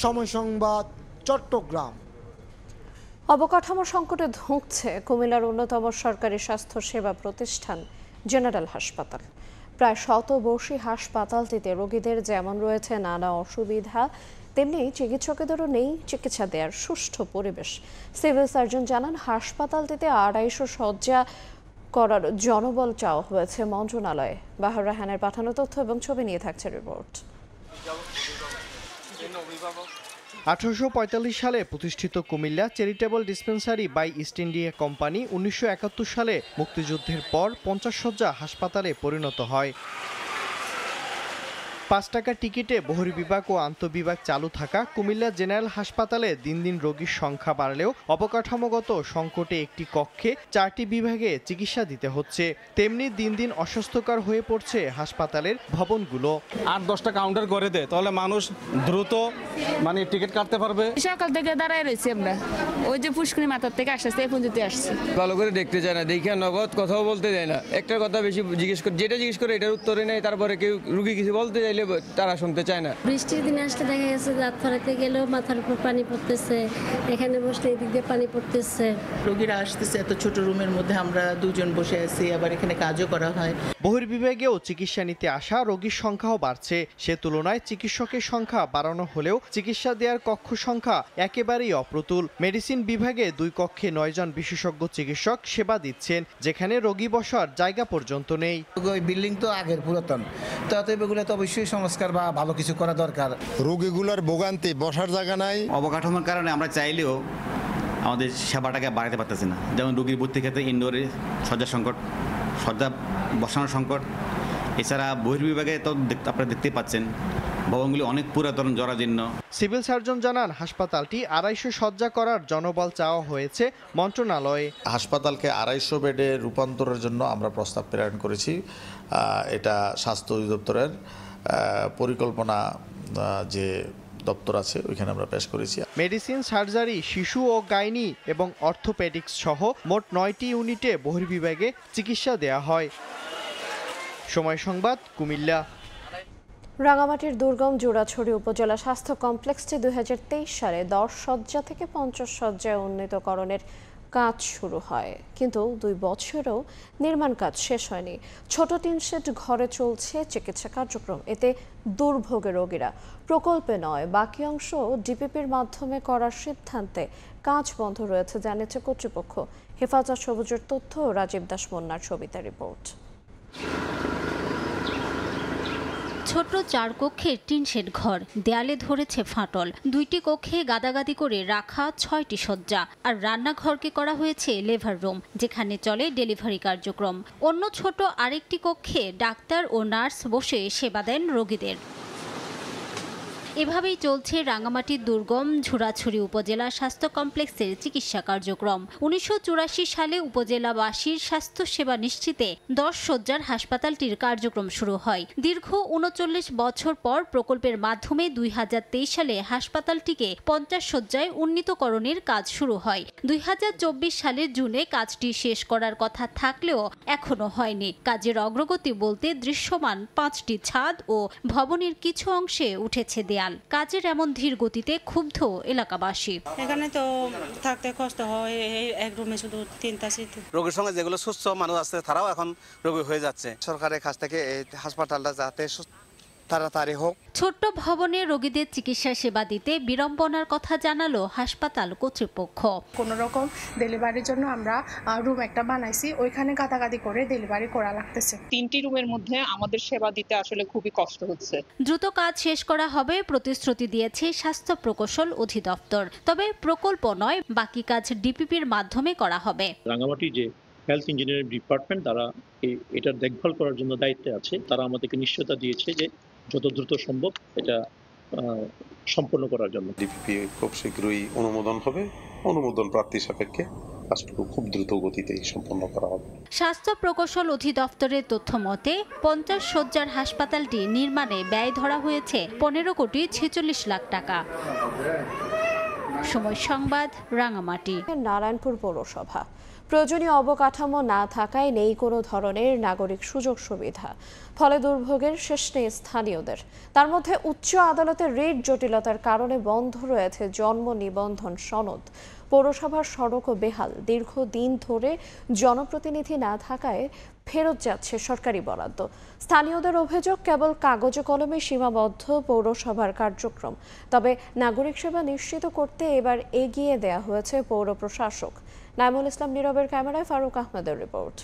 সময় সংবাদ, চট্টগ্রাম।
অবকাঠামো সংকটে ধুঁকছে কুমিল্লার অন্যতম সরকারি স্বাস্থ্য সেবা প্রতিষ্ঠান জেনারেল হাসপাতাল। প্রায় শতবর্ষী হাসপাতালটিতে রোগীদের যেমন রয়েছে নানা অসুবিধা, তেমনি চিকিৎসকেদেরও নেই চিকিৎসা দেওয়ার সুষ্ঠু পরিবেশ। সিভিল সার্জন জানান, হাসপাতালটিতে 250 শয্যা করার জনবল চাওয়া হয়েছে মন্ত্রণালয়ে। বাহার রাহানের পাঠানো তথ্য এবং ছবি নিয়ে থাকছে রিপোর্ট।
1845 সালে প্রতিষ্ঠিত Comilla charitable dispensary by East India company 1971 সালে মুক্তিযুদ্ধের পর 50 শয্যা হাসপাতালে পরিণত হয়। 5 টাকা টিকিটে বহির্বিভাগ ও আন্তঃবিভাগ চালু থাকা কুমিল্লা জেনারেল হাসপাতালে দিন দিন রোগীর সংখ্যা বাড়লেও অবকাঠামোগত সংকটে একটি কক্ষে 4টি বিভাগে চিকিৎসা দিতে হচ্ছে। তেমনি দিন দিন অস্বাস্থ্যকর হয়ে পড়ছে হাসপাতালের ভবনগুলো।
8-10টা কাউন্টার করে দেয়, তাহলে মানুষ দ্রুত মানে টিকিট কাটতে পারবে।
সকাল থেকে দাঁড়ায় রয়েছে আমরা, ওই যে পুষ্করি মাথার থেকে আসছে এই পর্যন্ত আসছে।
ভালো করে দেখতে চায় না, দেখে নগদ কথাও বলতে দেয় না। একটা কথা বেশি জিজ্ঞেস করে, যেটা জিজ্ঞেস করে এটার উত্তরে নেই, তারপরে কেউ রুগী কিছু বলতে চাইলে তারা শুনতে চায় না।
বৃষ্টির দিনে আসলে দেখা গেছে রাত ফেরাতে গেলেও মাথার উপর পানি পড়তেছে, এখানে বসলে এদিক দিয়ে পানি পড়তেছে।
রোগীরা আসতেছে এত ছোট রুমের মধ্যে, আমরা দুজন বসে আছি, আবার এখানে কাজও করা হয়।
বহির্বিভাগেও চিকিৎসা নিতে আসা রোগীর সংখ্যাও বাড়ছে। সে তুলনায় চিকিৎসকের সংখ্যা বাড়ানো হলেও চিকিৎসা দেওয়ার কক্ষ সংখ্যা একেবারেই অপ্রতুল। মেডিসিন বিভাগে 2 কক্ষে 9 জন বিশেষজ্ঞ চিকিৎসক সেবা দিচ্ছেন, যেখানে রোগী বসার জায়গা পর্যন্ত নেই।
ওই বিল্ডিং তো আগের পুরাতন, তো অতএব এগুলো তো অবশ্যই
সংস্কার বা ভালো কিছু করা দরকার।
রোগীগুলোর ভোগান্তি, বসার জায়গা নাই।
অবকাঠামোর কারণে আমরা চাইলেও আমাদের সেবাটাকে বাড়াতে পারতেছি না। যেমন রোগীর ভর্তির ক্ষেত্রে ইনডোরে শয্যা সংকট, শয্যা বসানোর সংকট। এছাড়া বহির্বিভাগে তো আপনারা দেখতেই পাচ্ছেন ভবনগুলি অনেক পুরাতন, জরাজীর্ণ।
সিভিল সার্জন জানান হাসপাতালটি 250 শয্যা করার জনবল চাওয়া হয়েছে মন্ত্রণালয়ে।
হাসপাতালকে 250 বেডে রূপান্তরের জন্য আমরা প্রস্তাব প্রেরণ করেছি। এটা স্বাস্থ্য অধিদপ্তরের পরিকল্পনা যে দপ্তর আছে ওইখানে আমরা পেশ করেছি।
মেডিসিন, সার্জারি, শিশু ও গাইনি এবং অর্থোপেডিক্স সহ মোট 9টি ইউনিটে বহির্বিভাগে চিকিৎসা দেয়া হয়। সময় সংবাদ, কুমিল্লা।
রাঙামাটির দুর্গম জোড়াছড়ি উপজেলা স্বাস্থ্য কমপ্লেক্সটি 2023 সালে 10 শয্যা থেকে 50 শয্যায় উন্নীতকরণের কাজ শুরু হয়, কিন্তু 2 বছরেও নির্মাণ কাজ শেষ হয়নি। ছোট টিন শেড ঘরে চলছে চিকিৎসা কার্যক্রম। এতে দুর্ভোগে রোগীরা। প্রকল্পে নয়, বাকি অংশ ডিপিপির মাধ্যমে করার সিদ্ধান্তে কাজ বন্ধ রয়েছে জানিয়েছে কর্তৃপক্ষ। হেফাজত সবুজের তথ্য, রাজীব দাস মন্নার ছবিতে রিপোর্ট।
ছোট 4 কক্ষের টিন শেড ঘর, দেয়ালে ধরেছে ফাটল। 2টি কক্ষে গাদাগাদি করে রাখা 6টি শয্যা, আর রান্নাঘরকে করা হয়েছে লেভার রুম, যেখানে চলে ডেলিভারি কার্যক্রম। অন্য ছোট আরেকটি কক্ষে ডাক্তার ও নার্স বসে সেবা দেন রোগীদের। এভাবেই চলছে রাঙামাটির দুর্গম ঝুরাছড়ি উপজেলা স্বাস্থ্য কমপ্লেক্সের চিকিৎসা কার্যক্রম। 1984 সালে উপজেলাবাসীর স্বাস্থ্যসেবা নিশ্চিতে 10 শয্যার হাসপাতালটির কার্যক্রম শুরু হয়। দীর্ঘ 39 বছর পর প্রকল্পের মাধ্যমে 2023 সালে হাসপাতালটিকে 50 শয্যায় উন্নীতকরণের কাজ শুরু হয়। 2024 সালের জুনে কাজটি শেষ করার কথা থাকলেও এখনো হয়নি। কাজের অগ্রগতি বলতে দৃশ্যমান 5টি ছাদ ও ভবনের কিছু অংশে উঠেছে দেয়াল। কাজের এমন ধীর গতিতে ক্ষুব্ধ এলাকাবাসী।
এখানে তো থাকতে কষ্ট হয়, এক রুমে শুধু 3টা সিট।
রোগীর সঙ্গে যেগুলো সুস্থ মানুষ আছে তারাও এখন রোগী হয়ে যাচ্ছে। সরকারের কাছ থেকে এই হাসপাতালটা যাতে তাড়াতাড়ি হোক।
ছোট্ট ভবনে রোগীদের চিকিৎসা সেবা দিতে বিড়ম্বনার কথা জানালো হাসপাতাল কর্তৃপক্ষ।
কোনো রকম ডেলিভারির জন্য আমরা রুম একটা বানাইছি, ওইখানে গাদাগাদি করে ডেলিভারি করা লাগতেছে।
3টি রুমের মধ্যে আমাদের সেবা দিতে আসলে খুবই কষ্ট হচ্ছে।
দ্রুত কাজ শেষ করা হবে প্রতিশ্রুতি দিয়েছে স্বাস্থ্য প্রকৌশল অধিদপ্তর। তবে প্রকল্প নয়, বাকি কাজ ডিপিপির মাধ্যমে করা হবে।
রাঙামাটি যে হেলথ ইঞ্জিনিয়ারিং ডিপার্টমেন্ট, তারা এটার দেখভাল করার জন্য দায়িত্বে আছে। তারা আমাদেরকে নিশ্চয়তা দিয়েছে যে যত দ্রুত সম্ভব এটা সম্পন্ন করার জন্য।
ডিপিপি খুব শীঘ্রই অনুমোদন হবে। অনুমোদন প্রাপ্তি সাপেক্ষে কাজটুকু খুব দ্রুত গতিতেই সম্পন্ন করা হবে।
স্বাস্থ্য প্রকৌশল অধিদপ্তরের তথ্য মতে 50 শয্যার হাসপাতালটি নির্মাণে ব্যয় ধরা হয়েছে 15 কোটি 46 লাখ টাকা। সময় সংবাদ, রাঙামাটি।
নারায়ণপুর পৌরসভা প্রয়োজনীয় অবকাঠামো না থাকায় নেই কোনো ধরনের নাগরিক সুযোগ সুবিধা, ফলে দুর্ভোগের শেষ নেই স্থানীয়দের। তার মধ্যে উচ্চ আদালতের রিট জটিলতার কারণে বন্ধ রয়েছে জন্ম নিবন্ধন সনদ। পৌরসভার সড়কও বেহাল, দীর্ঘদিন ধরে জনপ্রতিনিধি না থাকায় ফেরত যাচ্ছে সরকারি বরাদ্দ। স্থানীয়দের অভিযোগ, কেবল কাগজে কলমে সীমাবদ্ধ পৌরসভার কার্যক্রম। তবে নাগরিক সেবা নিশ্চিত করতে এবার এগিয়ে দেয়া হয়েছে পৌর প্রশাসক। নাইমুল ইসলাম নীরবের ক্যামেরায় ফারুক আহমেদের রিপোর্ট।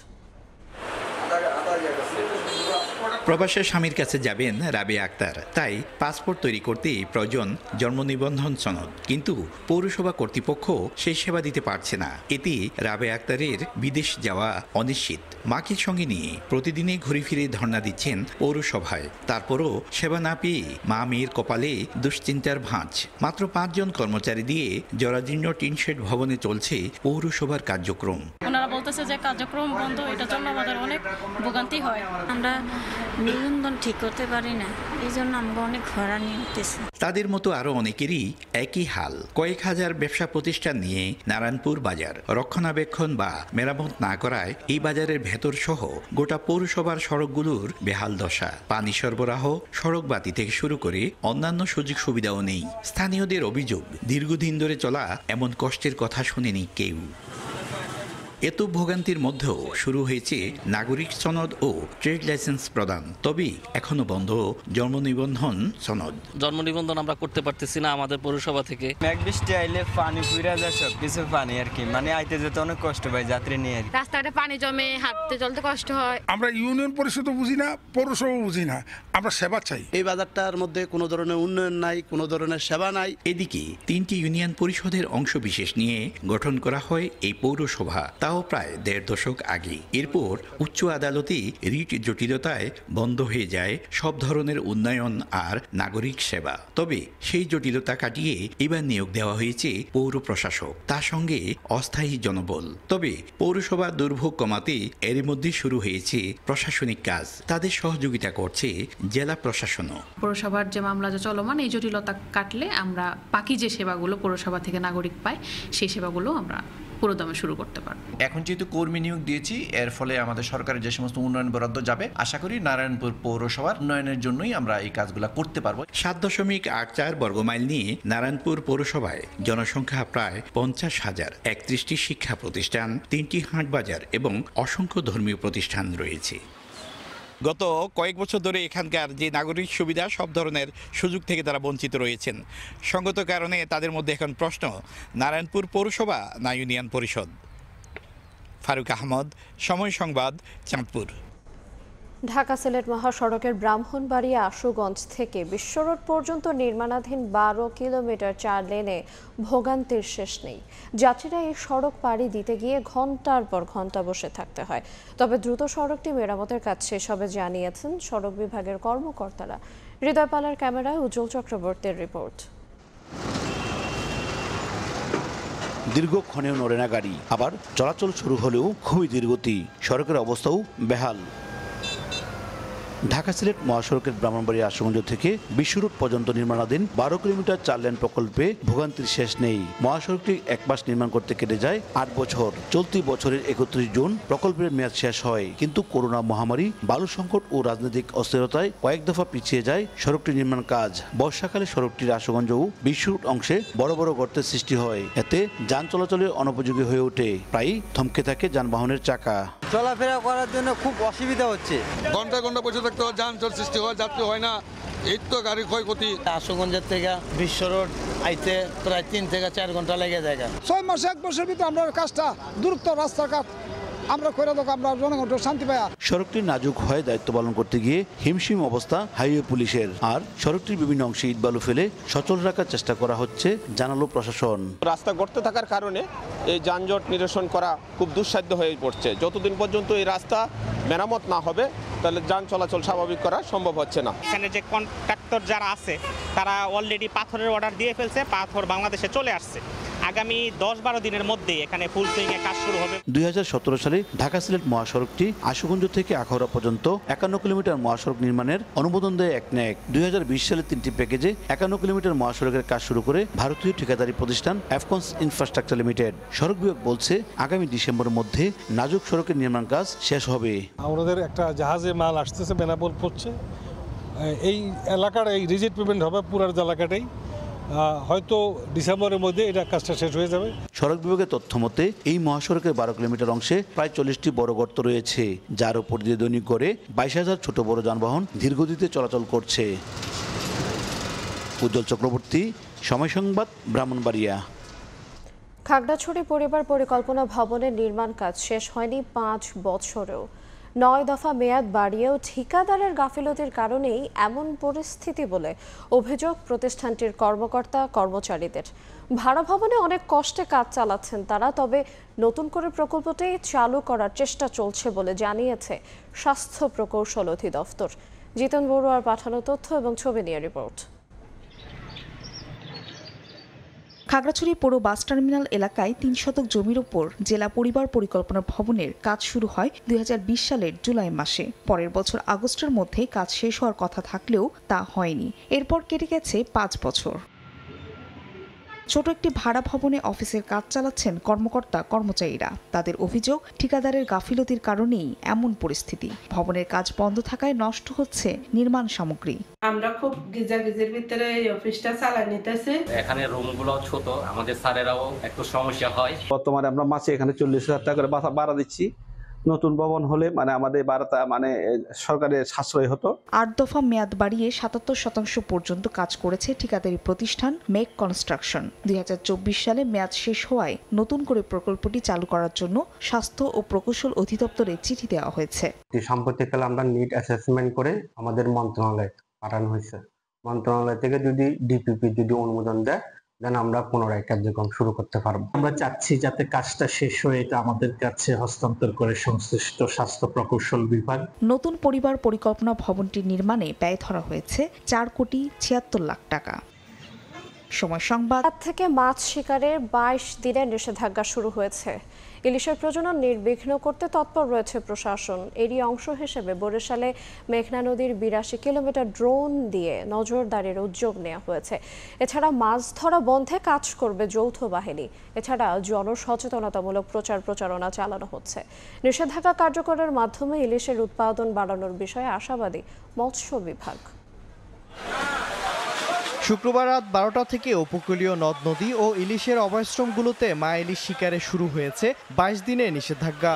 প্রবাসের স্বামীর কাছে যাবেন রাবেয়া আক্তার, তাই পাসপোর্ট তৈরি করতে প্রয়োজন জন্ম নিবন্ধন সনদ, কিন্তু পৌরসভা কর্তৃপক্ষ সেই সেবা দিতে পারছে না। এতে রাবেয়া আক্তারের বিদেশ যাওয়া অনিশ্চিত। মাকে সঙ্গে নিয়ে প্রতিদিনই ঘুরে ফিরে ধর্ণা দিচ্ছেন পৌরসভায়। তারপরও সেবা না পেয়ে মা মেয়ের কপালে দুশ্চিন্তার ভাঁজ। মাত্র 5 জন কর্মচারী দিয়ে জরাজীর্ণ টিনশেড ভবনে চলছে পৌরসভার কার্যক্রম।
ওনারা বলতেছে যে কার্যক্রম বন্ধ, এটার জন্য আমাদের অনেক ভোগান্তি হয়। আমরা নিবন্ধন ঠিক করতে পারি না, এই জন্য আমরা অনেক হয়রানি হতেছি।
তাদের মতো আরো অনেকেরই একই হাল। কয়েক হাজার ব্যবসা প্রতিষ্ঠান নিয়ে নারায়ণপুর বাজার রক্ষণাবেক্ষণ বা মেরামত না করায় এই বাজারের ভেতর সহ গোটা পৌরসভার সড়কগুলোর বেহাল দশা। পানি সরবরাহ, সড়ক বাতি থেকে শুরু করে অন্যান্য সুযোগ সুবিধাও নেই। স্থানীয়দের অভিযোগ, দীর্ঘদিন ধরে চলা এমন কষ্টের কথা শুনেনি কেউ। এত ভোগান্তির মধ্যেও শুরু হয়েছে নাগরিক সনদ ও ট্রেড লাইসেন্স প্রদান, তবে এখনো বন্ধ জন্ম নিবন্ধন সনদ।
জন্ম নিবন্ধন আমরা করতে পারতেছি না আমাদের পৌরসভা থেকে।
মেঘ বৃষ্টি আইলে পানি পুরা যায়, সব কিছু পানি আর কি, মানে আইতে যেতে অনেক কষ্ট হয় যাত্রী নিয়ে।
রাস্তাঘাটে পানি জমে, হাঁটতে চলতে কষ্ট হয়।
আমরা ইউনিয়ন পরিষদও বুঝি না, পৌরসভা বুঝি না, আমরা সেবা চাই।
এই বাজারটার মধ্যে কোনো ধরনের উন্নয়ন নাই, কোনো ধরনের সেবা নাই।
এদিকে 3টি ইউনিয়ন পরিষদের অংশ বিশেষ নিয়ে গঠন করা হয় এই পৌরসভা, তাও প্রায় 1.5 দশক আগে। এরপর উচ্চ আদালতে রিট জটিলতায় বন্ধ হয়ে যায় সব ধরনের উন্নয়ন আর নাগরিক সেবা। তবে সেই জটিলতা কাটিয়ে এবার নিয়োগ দেওয়া হয়েছে পৌর প্রশাসক, তার সঙ্গে অস্থায়ী জনবল। তবে পৌরসভা দুর্ভোগ কমাতে এর মধ্যে শুরু হয়েছে প্রশাসনিক কাজ, তাদের সহযোগিতা করছে জেলা প্রশাসনও।
পৌরসভার যে মামলা যে চলমান, এই জটিলতা কাটলে আমরা বাকি যে সেবাগুলো পৌরসভা থেকে নাগরিক পায় সেই সেবাগুলো আমরা পুরোদমে শুরু করতে পারব।
এখন যেহেতু কর্মী নিয়োগ দিয়েছি, এর ফলে আমাদের সরকারের যে সমস্ত উন্নয়ন বরাদ্দ যাবে, আশা করি নারায়ণপুর পৌরসভার উন্নয়নের জন্যই আমরা এই কাজগুলো করতে পারবো।
7.84 বর্গমাইল নিয়ে নারায়ণপুর পৌরসভায় জনসংখ্যা প্রায় 50,000, 31টি শিক্ষা প্রতিষ্ঠান, 3টি হাট বাজার এবং অসংখ্য ধর্মীয় প্রতিষ্ঠান রয়েছে। গত কয়েক বছর ধরে এখানকার যে নাগরিক সুবিধা, সব ধরনের সুযোগ থেকে তারা বঞ্চিত রয়েছেন। সঙ্গত কারণে তাদের মধ্যে এখন প্রশ্ন, নারায়ণপুর পৌরসভা না ইউনিয়ন পরিষদ। ফারুক আহমদ, সময় সংবাদ, চাঁদপুর।
ঢাকা সিলেট মহাসড়কের ব্রাহ্মণবাড়িয়া আশুগঞ্জ থেকে বিশ্ব রোড পর্যন্ত নির্মাণাধীন 12 কিলোমিটার 4 লেনে ভোগান্তির শেষ নেই। যাত্রীরা এই সড়ক পাড়ি দিতে গিয়ে ঘন্টার পর ঘন্টা বসে থাকতে হয়। তবে দ্রুত সড়কটি মেরামতের কাজ শেষ হবে জানিয়েছেন সড়ক বিভাগের কর্মকর্তারা। হৃদয় পালার ক্যামেরায় উজ্জ্বল চক্রবর্তীর রিপোর্ট।
দীর্ঘক্ষণেও নড়ে না গাড়ি, আবার চলাচল শুরু হলেও খুবই ধীরগতি, সড়কের অবস্থাও বেহাল। ঢাকা সিলেট মহাসড়কের ব্রাহ্মণবাড়িয়া আশুগঞ্জ থেকে বিশ্ব রোড পর্যন্ত নির্মাণাধীন 12 কিলোমিটার 4 লেন প্রকল্পে ভোগান্তির শেষ নেই। মহাসড়কটি 1 মাস নির্মাণ করতে কেটে যায় 8 বছর। চলতি বছরের 31 জুন প্রকল্পের মেয়াদ শেষ হয়, কিন্তু করোনা মহামারী, বালু সংকট ও রাজনৈতিক অস্থিরতায় কয়েক দফা পিছিয়ে যায় সড়কটির নির্মাণ কাজ। বর্ষাকালে সড়কটির আশুগঞ্জ ও বিশ্ব রোড অংশে বড় বড় গর্তের সৃষ্টি হয়, এতে যান চলাচলের অনুপযোগী হয়ে ওঠে, প্রায়ই থমকে থাকে যানবাহনের চাকা।
চলাফেরা করার জন্য খুব অসুবিধা হচ্ছে,
ঘন্টা ঘন্টা বসে থাকতে হয়, যানজট সৃষ্টি হয়, যাত্রী হয় না, এই তো গাড়ি ক্ষয়ক্ষতি।
আশুগঞ্জের থেকে বিশ্ব রোড আইতে প্রায় 3 থেকে 4 ঘন্টা লেগে যায়।
6 মাস 1 বছরের ভিতরে আমরা কাজটা দূরত্ব রাস্তাঘাট আমরা করে দেবো, আমরা জনগণ শান্তি পাই।
সড়কটি নাজুক হয়ে দায়িত্ব পালন করতে গিয়ে হিমশিম অবস্থা হাইওয়ে পুলিশের, আর সড়কটির বিভিন্ন অংশে ইট বালু ফেলে সচল রাখার চেষ্টা করা হচ্ছে জানালো প্রশাসন।
রাস্তা গর্তে থাকার কারণে এই যানজট নিরসন করা খুব দুঃসাধ্য হয়ে পড়ছে। যতদিন পর্যন্ত এই রাস্তা মেরামত না হবে, তাহলে যান চলাচল স্বাভাবিক করা সম্ভব হচ্ছে না।
এখানে যে কন্ট্রাক্টর যারা আছে তারা অলরেডি পাথরের অর্ডার দিয়ে ফেলছে, পাথর বাংলাদেশে চলে আসছে। আগামী 10-12 দিনের মধ্যেই এখানে ফুল সুইং এ কাজ শুরু হবে।
2017 সালে ঢাকা সিলেট মহাসড়কটি আশুগঞ্জ থেকে আখাউড়া পর্যন্ত 51 কিলোমিটার মহাসড়ক নির্মাণের অনুমোদন দেয় একনেক। 2020 সালে 3টি প্যাকেজে 51 কিলোমিটার মহাসড়কের কাজ শুরু করে ভারতীয় ঠিকাদারি প্রতিষ্ঠান এফকনস ইনফ্রাস্ট্রাকচার লিমিটেড। সড়ক বিভাগ বলছে আগামী ডিসেম্বরের মধ্যে নাজুক সড়কের নির্মাণ কাজ শেষ হবে।
আমাদের একটা জাহাজে মাল আসতেছে, বেনাপোল পড়ছে, এই এলাকার এই রিজিট পেমেন্ট হবে পুরো এলাকাটাই, হয়তো ডিসেম্বরের মধ্যে এটা কাজটা শেষ হয়ে যাবে।
সড়ক বিভাগের তথ্য মতে এই মহাসড়কের 12 কিলোমিটার অংশে প্রায় 40টি বড় গর্ত রয়েছে, যার উপর দিয়ে দৈনিক গড়ে 22,000 ছোট বড় যানবাহন ধীরগতিতে চলাচল করছে। উজ্জ্বল চক্রবর্তী, সময় সংবাদ, ব্রাহ্মণবাড়িয়া।
খাগড়াছড়ি পরিবার পরিকল্পনা ভবনের নির্মাণ কাজ শেষ হয়নি 5 বছরেও। 9 দফা মেয়াদ বাড়িয়েও ঠিকাদারের গাফিলতির কারণেই এমন পরিস্থিতি বলে অভিযোগ প্রতিষ্ঠানটির কর্মকর্তা কর্মচারীদের। ভাড়া ভবনে অনেক কষ্টে কাজ চালাচ্ছেন তারা, তবে নতুন করে প্রকল্পটি চালু করার চেষ্টা চলছে বলে জানিয়েছে স্বাস্থ্য প্রকৌশল অধিদপ্তর। জিতন বড়ুয়ার পাঠানো তথ্য এবং ছবি নিয়ে রিপোর্ট।
খাগড়াছড়ি পৌর বাস টার্মিনাল এলাকায় 3 শতক জমির ওপর জেলা পরিবার পরিকল্পনা ভবনের কাজ শুরু হয় 2020 সালের জুলাই মাসে। পরের বছর আগস্টের মধ্যে কাজ শেষ হওয়ার কথা থাকলেও তা হয়নি। এরপর কেটে গেছে 5 বছর। ছোট একটি ভাড়া ভবনে অফিসের কাজ চালাচ্ছেন কর্মকর্তা কর্মচারীরা। তাদের অভিযোগ, ঠিকাদারের গাফিলতির কারণেই এমন পরিস্থিতি। ভবনের কাজ বন্ধ থাকায় নষ্ট হচ্ছে নির্মাণ সামগ্রী।
আমরা খুব গিজাগিজির ভিতরে এই অফিসটা চালাই নিতেছে।
এখানে রুমগুলো ছোট, আমাদের স্যারেরাও একটু সমস্যা হয়।
বর্তমানে আমরা মাসে এখানে 40,000 টাকা করে ভাড়া দিচ্ছি। নতুন ভবন হলে আমাদের ভাড়াটা সরকারের সাশ্রয় হতো।
8 দফা মেয়াদ বাড়িয়ে 77% পর্যন্ত কাজ করেছে ঠিকাদারি প্রতিষ্ঠান মেক কনস্ট্রাকশন। 2024 সালে মেয়াদ শেষ হওয়ায় নতুন করে প্রকল্পটি চালু করার জন্য স্বাস্থ্য ও প্রকৌশল অধিদপ্তরে চিঠি দেওয়া হয়েছে।
সাম্প্রতিককালে আমরা নিড অ্যাসেসমেন্ট করে আমাদের মন্ত্রণালয়ে পাঠানো হয়েছে। মন্ত্রণালয় থেকে যদি ডিপিপি অনুমোদন দেয়, দেন আমরা পুনরায় কার্যক্রম শুরু করতে পারবো।
আমরা চাচ্ছি যাতে কাজটা শেষ হয়ে এটা আমাদের কাছে হস্তান্তর করে সংশ্লিষ্ট স্বাস্থ্য প্রকৌশল বিভাগ।
নতুন পরিবার পরিকল্পনা ভবনটি নির্মাণে ব্যয় ধরা হয়েছে 4,76,00,000 টাকা। সময় সংবাদ।
থেকে মাছ শিকারের 22 দিনের নিষেধাজ্ঞা শুরু হয়েছে। ইলিশের প্রজনন নির্বিঘ্ন করতে তৎপর রয়েছে প্রশাসন। এরই অংশ হিসেবে বরিশালে মেঘনা নদীর 82 কিলোমিটার ড্রোন দিয়ে নজরদারির উদ্যোগ নেওয়া হয়েছে। এছাড়া মাছ ধরা বন্ধে কাজ করবে যৌথ বাহিনী। এছাড়া জনসচেতনতামূলক প্রচারণা চালানো হচ্ছে। নিষেধাজ্ঞা কার্যকরের মাধ্যমে ইলিশের উৎপাদন বাড়ানোর বিষয়ে আশাবাদী মৎস্য বিভাগ।
শুক্রবার রাত 12টা থেকে উপকূলীয় নদ নদী ও ইলিশের অভয়াশ্রমগুলোতে মা ইলিশ শিকারে শুরু হয়েছে 22 দিনের নিষেধাজ্ঞা।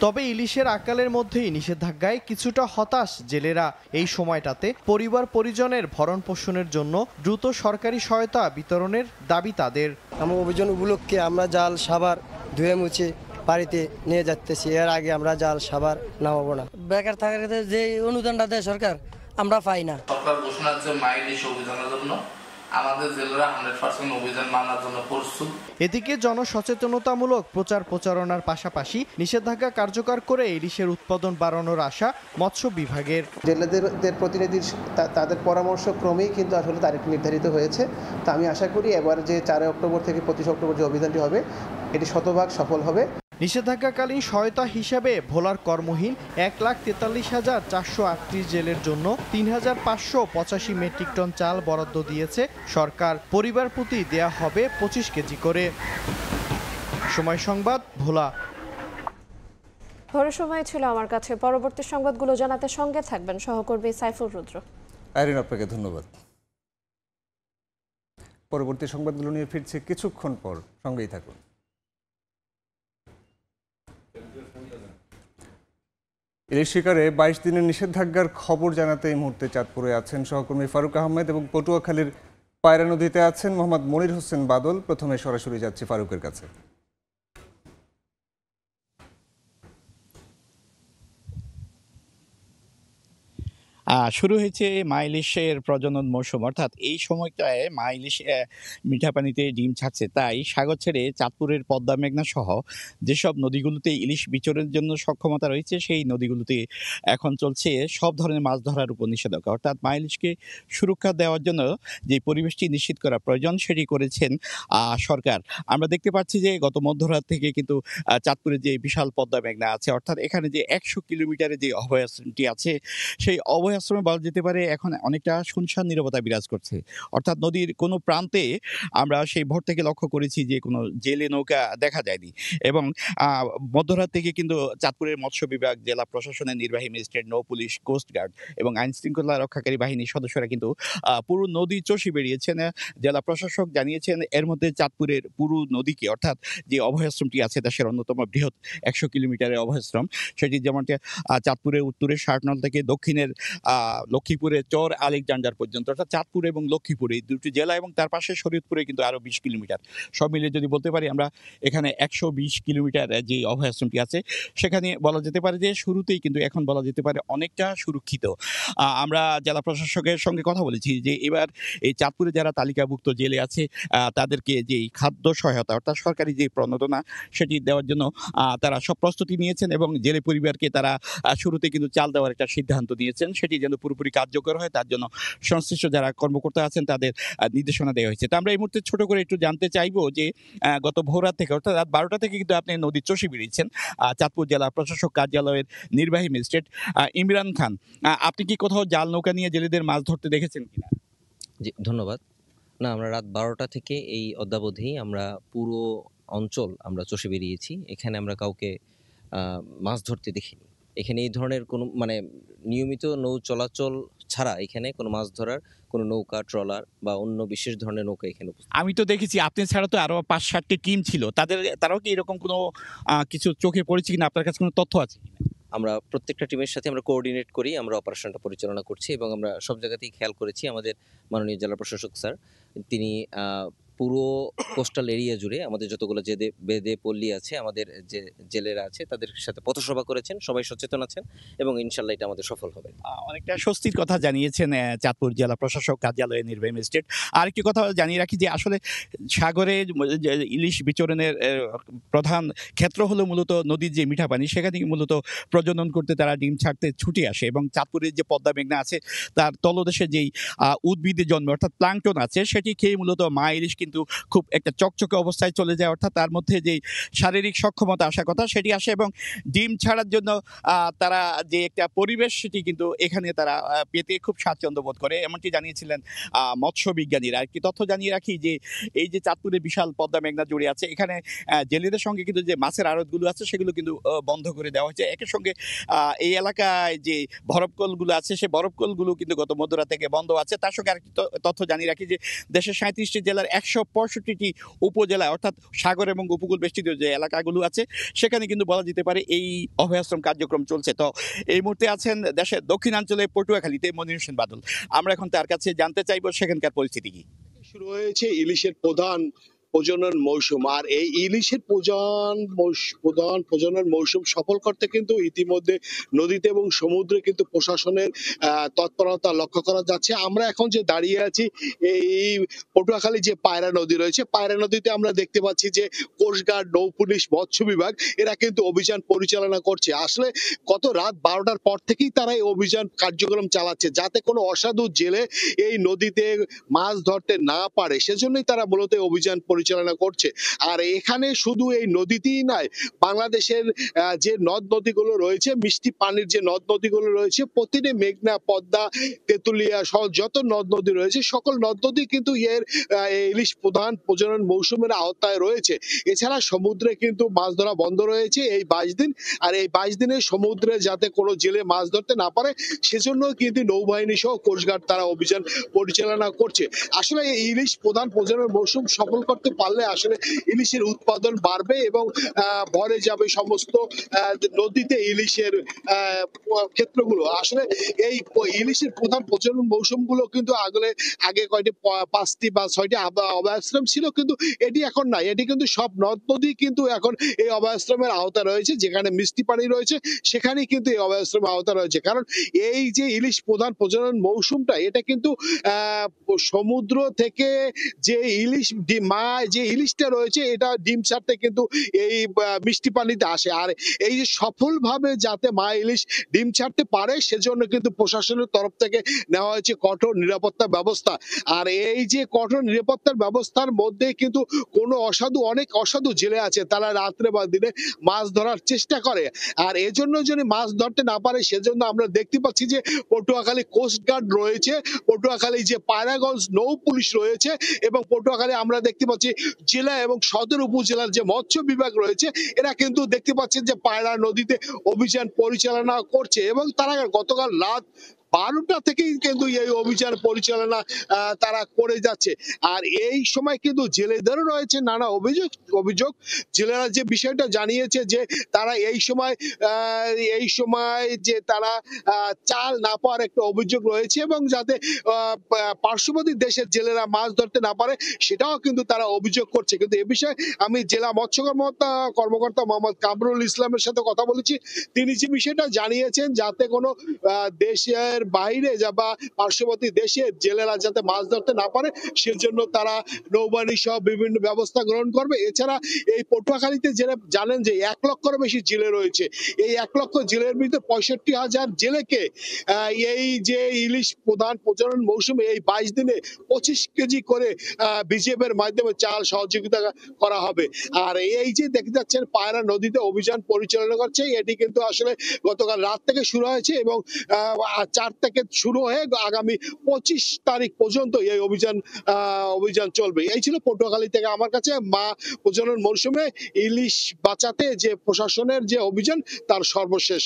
তবে ইলিশের আকালের মধ্যেই নিষেধাজ্ঞায় কিছুটা হতাশ জেলেরা। এই সময়টাতে পরিবার পরিজনের ভরণ পোষণের জন্য দ্রুত সরকারি সহায়তা বিতরণের দাবি তাদের।
আমার অভিযান উপলক্ষে আমরা জাল সাবার ধুয়ে মুছে বাড়িতে নিয়ে যাচ্তেছি। এর আগে আমরা জাল সাবার নামাবো না। বেকার থাকার যে অনুদানটা দেয় সরকার, আমরা পাই না।
সরকার ঘোষণা হচ্ছে মা ইলিশ অভিযানের জন্য আমাদের জেলেরা 100% অভিযান মানার জন্য প্রস্তুত।
এদিকে জনসচেতনতামূলক প্রচারণার পাশাপাশি নিষেধাজ্ঞা কার্যকর করে ইলিশের উৎপাদন বাড়ানোর আশা মৎস্য বিভাগের।
জেলেদের প্রতিনিধি তাদের পরামর্শ ক্রমেই কিন্তু আসলে তারিখ নির্ধারিত হয়েছে। তো আমি আশা করি এবার যে 4 অক্টোবর থেকে 25 অক্টোবর যে অভিযানটি হবে, এটি শতভাগ সফল হবে।
নিষেধাজ্ঞাকালীন সহায়তা হিসাবে ভোলার কর্মহীন 1,43,438 জেলের জন্য 3,585 মেট্রিক টন চাল বরাদ্দ দিয়েছে সরকার। পরিবার প্রতি দেয়া হবে 25 কেজি করে। সময় সংবাদ, ভোলা।
ভোরের সময় ছিল আমার কাছে। পরবর্তী সংবাদগুলো জানাতে সঙ্গে থাকবেন সহকর্মী সাইফুর রুদ্র।
আইরিন, আপনাকে ধন্যবাদ। পরবর্তী সংবাদগুলো নিয়ে ফিরছে কিছুক্ষণ পর, সঙ্গেই থাকুন। ইলিশ শিকারে 22 দিনের নিষেধাজ্ঞার খবর জানাতে এই মুহূর্তে চাঁদপুরে আছেন সহকর্মী ফারুক আহমেদ এবং পটুয়াখালীর পায়রা নদীতে আছেন মোহাম্মদ মনির হোসেন বাদল। প্রথমে সরাসরি যাচ্ছি ফারুকের কাছে।
শুরু হয়েছে মা ইলিশের প্রজনন মৌসুম, অর্থাৎ এই সময়টায় মা ইলিশ মিঠা পানিতে ডিম ছাড়ছে। তাই সাগর ছেড়ে চাঁদপুরের পদ্মা মেঘনা সহ যেসব নদীগুলোতে ইলিশ বিচরণের জন্য সক্ষমতা রয়েছে সেই নদীগুলোতে এখন চলছে সব ধরনের মাছ ধরার উপর নিষেধাজ্ঞা। অর্থাৎ মা ইলিশকে সুরক্ষা দেওয়ার জন্য যে পরিবেশটি নিশ্চিত করা প্রয়োজন সেটি করেছেন সরকার। আমরা দেখতে পাচ্ছি যে গত মধ্যরাত থেকে কিন্তু চাঁদপুরের যে বিশাল পদ্মা মেঘনা আছে, অর্থাৎ এখানে যে 100 কিলোমিটারের যে অভয়াশ্রমটি আছে সেই অভয়াশ্রমে বলা যেতে পারে এখন অনেকটা শুনশান নীরবতা বিরাজ করছে। অর্থাৎ নদীর কোনো প্রান্তে আমরা সেই ভোর থেকে লক্ষ্য করেছি যে কোনো জেলে নৌকা দেখা যায়নি। এবং মধ্যরাত থেকে কিন্তু চাঁদপুরের মৎস্য বিভাগ, জেলা প্রশাসনের নির্বাহী ম্যাজিস্ট্রেট, নৌ পুলিশ, কোস্টগার্ড এবং আইন শৃঙ্খলা রক্ষাকারী বাহিনীর সদস্যরা কিন্তু পুরো নদী চষে বেরিয়েছেন। জেলা প্রশাসক জানিয়েছেন এর মধ্যে চাঁদপুরের পুরো নদীকে, অর্থাৎ যে অভয়াশ্রমটি আছে দেশের অন্যতম বৃহৎ 100 কিলোমিটারের অভয়াশ্রম, সেটি যেমনটা চাঁদপুরের উত্তরের শার্টনল থেকে দক্ষিণের লক্ষ্মীপুরের চর আলেকজান্ডার পর্যন্ত, অর্থাৎ চাঁদপুর এবং লক্ষ্মীপুর এই দুটি জেলা এবং তার পাশে শরীয়তপুরে কিন্তু আরও 20 কিলোমিটার, সব মিলিয়ে যদি বলতে পারি আমরা এখানে 120 কিলোমিটার যে অভয়াশ্রমটি আছে সেখানে বলা যেতে পারে যে শুরুতেই কিন্তু এখন বলা যেতে পারে অনেকটা সুরক্ষিত। আমরা জেলা প্রশাসকের সঙ্গে কথা বলেছি যে এবার এই চাঁদপুরে যারা তালিকাভুক্ত জেলে আছে তাদেরকে যে খাদ্য সহায়তা অর্থাৎ সরকারি যে প্রণোদনা সেটি দেওয়ার জন্য তারা সব প্রস্তুতি নিয়েছেন এবং জেলে পরিবারকে তারা শুরুতে কিন্তু চাল দেওয়ার একটা সিদ্ধান্ত নিয়েছেন। সেটি যেন পুরোপুরি কার্যকর হয় তার জন্য সংশ্লিষ্ট যারা কর্মকর্তা আছেন তাদের নির্দেশনা দেওয়া হয়েছে। তো আমরা এই মুহূর্তে ছোট করে একটু জানতে চাইবো যে গত ভোররাত থেকে অর্থাৎ রাত 12টা থেকে কিন্তু আপনি নদী চষে বেরিয়েছেন চাঁদপুর জেলা প্রশাসক কার্যালয়ের নির্বাহী ম্যাজিস্ট্রেট ইমরান খান, আপনি কি কোথাও জাল নৌকা নিয়ে জেলেদের মাছ ধরতে দেখেছেন কিনা?
জি ধন্যবাদ।
না, আমরা রাত 12টা থেকে এই অদ্যাবধি আমরা পুরো অঞ্চল আমরা চষে বেরিয়েছি। এখানে আমরা কাউকে মাছ ধরতে দেখিনি। এখানে এই ধরনের কোনো মানে নিয়মিত নৌ চলাচল ছাড়া এখানে কোনো মাছ ধরার কোনো নৌকা, ট্রলার বা অন্য বিশেষ ধরনের নৌকা এখানে
আমি তো দেখেছি আপনি ছাড়া তো আরো 5-7টি টিম ছিল, তারাও কি এরকম কোনো কিছু চোখে পড়েছে কিনা, আপনার কাছে কোনো তথ্য আছে?
আমরা প্রত্যেকটা টিমের সাথে আমরা কোঅর্ডিনেট করি, আমরা অপারেশনটা পরিচালনা করছি এবং আমরা সব জায়গাতেই খেয়াল করেছি আমাদের মাননীয় জেলা প্রশাসক স্যার তিনি পুরো কোস্টাল এরিয়া জুড়ে আমাদের যতগুলো বেদে পল্লী আছে, আমাদের যে জেলেরা আছে তাদের সাথে পথসভা করেছেন, সবাই সচেতন আছেন এবং ইনশাল্লাহ এটা আমাদের সফল হবে।
অনেকটা স্বস্তির কথা জানিয়েছেন চাঁদপুর জেলা প্রশাসক কার্যালয়ের নির্বাহী ম্যাজিস্ট্রেট। আরেকটি কথা জানিয়ে রাখি যে আসলে সাগরে ইলিশ বিচরণের প্রধান ক্ষেত্র হলো মূলত নদীর যে মিঠা পানি, সেখানে মূলত প্রজনন করতে তারা ডিম ছাড়তে ছুটে আসে এবং চাঁদপুরের যে পদ্মা মেঘনা আছে তার তলদেশে যেই উদ্ভিদের জন্মে অর্থাৎ প্লাঙ্কটন আছে সেটি খেয়ে মূলত মা ইলিশ কিন্তু খুব একটা চকচকে অবস্থায় চলে যায়, অর্থাৎ তার মধ্যে যেই শারীরিক সক্ষমতা আসার কথা সেটি আসে এবং ডিম ছাড়ার জন্য তারা যে একটা পরিবেশ সেটি কিন্তু এখানে তারা পেতে খুব স্বাচ্ছন্দ্য বোধ করে, এমনটি জানিয়েছিলেন মৎস্য বিজ্ঞানীরা। আর কি তথ্য জানিয়ে রাখি যে এই যে চাঁদপুরের বিশাল পদ্মা মেঘনা জুড়ে আছে, এখানে জেলেদের সঙ্গে কিন্তু যে মাছের আড়তগুলো আছে সেগুলো কিন্তু বন্ধ করে দেওয়া হয়েছে। একই সঙ্গে এই এলাকায় যে বরফকলগুলো আছে সেই বরফকলগুলো কিন্তু গত মধ্যরাত থেকে বন্ধ আছে। তার সঙ্গে আরেকটি তথ্য জানিয়ে রাখি যে দেশের 37টি জেলার 165টি উপজেলা অর্থাৎ সাগর এবং উপকূল বেষ্টিত যে এলাকাগুলো আছে সেখানে কিন্তু বলা যেতে পারে এই অভয়াশ্রম কার্যক্রম চলছে। তো এই মুহূর্তে আছেন দেশের দক্ষিণাঞ্চলে পটুয়াখালীতে মনির হোসেন বাদল। আমরা এখন তার কাছে জানতে চাইবো সেখানকার পরিস্থিতি কি।
শুরু হয়েছে ইলিশের প্রধান প্রজনন মৌসুম, আর এই ইলিশের প্রজনন মৌসুম সফল করতে কিন্তু ইতিমধ্যে নদীতে এবং সমুদ্রে কিন্তু প্রশাসনের তৎপরতা লক্ষ্য করা যাচ্ছে। আমরা এখন যে দাঁড়িয়ে আছি এই পটুয়াখালী যে পায়রা নদী রয়েছে, পায়রা নদীতে আমরা দেখতে পাচ্ছি যে কোস্টগার্ড, নৌ পুলিশ, মৎস্য বিভাগ এরা কিন্তু অভিযান পরিচালনা করছে। আসলে গত রাত 12টার পর থেকেই তারা এই অভিযান কার্যক্রম চালাচ্ছে যাতে কোনো অসাধু জেলে এই নদীতে মাছ ধরতে না পারে, সেজন্যই তারা মূলত অভিযান পরিচালনা করছে। আর এখানে শুধু এই নদীতেই নয়, বাংলাদেশের যে নদ নদীগুলো রয়েছে, মিষ্টি পানির যে নদ নদীগুলো রয়েছে, প্রতিটি মেঘনা, পদ্মা, তেঁতুলিয়া সহ যত নদ নদী রয়েছে সকল নদ নদী কিন্তু এর ইলিশ প্রধান প্রজনন মৌসুমের আওতায় রয়েছে। এছাড়া সমুদ্রে কিন্তু মাছ ধরা বন্ধ রয়েছে এই 22 দিন, আর এই 22 দিনে সমুদ্রে যাতে কোনো জেলে মাছ ধরতে না পারে সেজন্য কিন্তু নৌবাহিনী সহ কোস্টগার্ড তারা অভিযান পরিচালনা করছে। আসলে এই ইলিশ প্রধান প্রজনন মৌসুম সফল করতে পারলে আসলে ইলিশের উৎপাদন বাড়বে এবং ভরে যাবে সমস্ত নদীতে ইলিশের ক্ষেত্রগুলো। আসলে এই ইলিশের প্রধান প্রজনন মৌসুমগুলো কিন্তু আগে কয়টি 5টি বা 6টি অভয়াশ্রম ছিল, কিন্তু এটি এখন নাই। এটি কিন্তু সব নদ নদী কিন্তু এখন এই অভয়াশ্রমের আওতা রয়েছে, যেখানে মিষ্টি পানি রয়েছে সেখানেই কিন্তু এই অভয়াশ্রমের আওতা রয়েছে। কারণ এই যে ইলিশ প্রধান প্রজনন মৌসুমটা এটা কিন্তু সমুদ্র থেকে যে ইলিশ যে ইলিশটা রয়েছে এটা ডিম ছাড়তে কিন্তু এই মিষ্টি পানিতে আসে। আর এই যে সফলভাবে যাতে মা ইলিশ ডিম ছাড়তে পারে সেজন্য কিন্তু প্রশাসনের তরফ থেকে নেওয়া হয়েছে কঠোর নিরাপত্তা ব্যবস্থা। আর এই যে কঠোর নিরাপত্তার ব্যবস্থার মধ্যে কিন্তু কোনো অনেক অসাধু জেলে আছে, তারা রাত্রে বা দিনে মাছ ধরার চেষ্টা করে। আর এজন্য যদি মাছ ধরতে না পারে সেজন্য আমরা দেখতে পাচ্ছি যে পটুয়াখালী কোস্টগার্ড রয়েছে, পটুয়াখালী যে পায়রাগঞ্জ নৌ পুলিশ রয়েছে এবং পটুয়াখালী আমরা দেখতে পাচ্ছি জেলা এবং সদর উপজেলার যে মৎস্য বিভাগ রয়েছে এরা কিন্তু দেখতে পাচ্ছেন যে পায়রা নদীতে অভিযান পরিচালনা করছে এবং তারা গতকাল রাত 12টা থেকেই কিন্তু এই অভিযান পরিচালনা তারা করে যাচ্ছে। আর এই সময় কিন্তু জেলেদেরও রয়েছে নানা অভিযোগ। জেলেরা যে বিষয়টা জানিয়েছে যে তারা এই সময় যে তারা চাল না পাওয়ার একটা অভিযোগ রয়েছে এবং যাতে পার্শ্ববর্তী দেশের জেলেরা মাছ ধরতে না পারে সেটাও কিন্তু তারা অভিযোগ করছে। কিন্তু এ বিষয়ে আমি জেলা মৎস্য কর্মকর্তা মোহাম্মদ কামরুল ইসলামের সাথে কথা বলেছি। তিনি যে বিষয়টা জানিয়েছেন যাতে কোনো দেশের বাইরে বা পার্শ্ববর্তী দেশের জেলেরা যাতে মাছ ধরতে না পারে সেজন্য তারা নৌবাহিনী সহ বিভিন্ন ব্যবস্থা গ্রহণ করবে। এছাড়া এই পটুয়াখালীতে জেলে জানেন যে 1 লক্ষের বেশি জেলে রয়েছে। এই 1 লক্ষ জেলের ভিতরে 65,000 জেলেকে এই যে ইলিশ প্রধান প্রজনন মৌসুমে এই 22 দিনে 25 কেজি করে বিজিএফ এর মাধ্যমে চাল সহযোগিতা করা হবে। আর এই যে দেখতে যাচ্ছেন পায়রা নদীতে অভিযান পরিচালনা করছে, এটি কিন্তু আসলে গতকাল রাত থেকে শুরু হয়েছে এবং 4 4 থেকে শুরু হয়ে আগামী 25 তারিখ পর্যন্ত এই অভিযান চলবে। এই ছিল পটুয়াখালী থেকে আমার কাছে মা প্রজনন মৌসুমে ইলিশ বাঁচাতে যে প্রশাসনের যে অভিযান তার সর্বশেষ।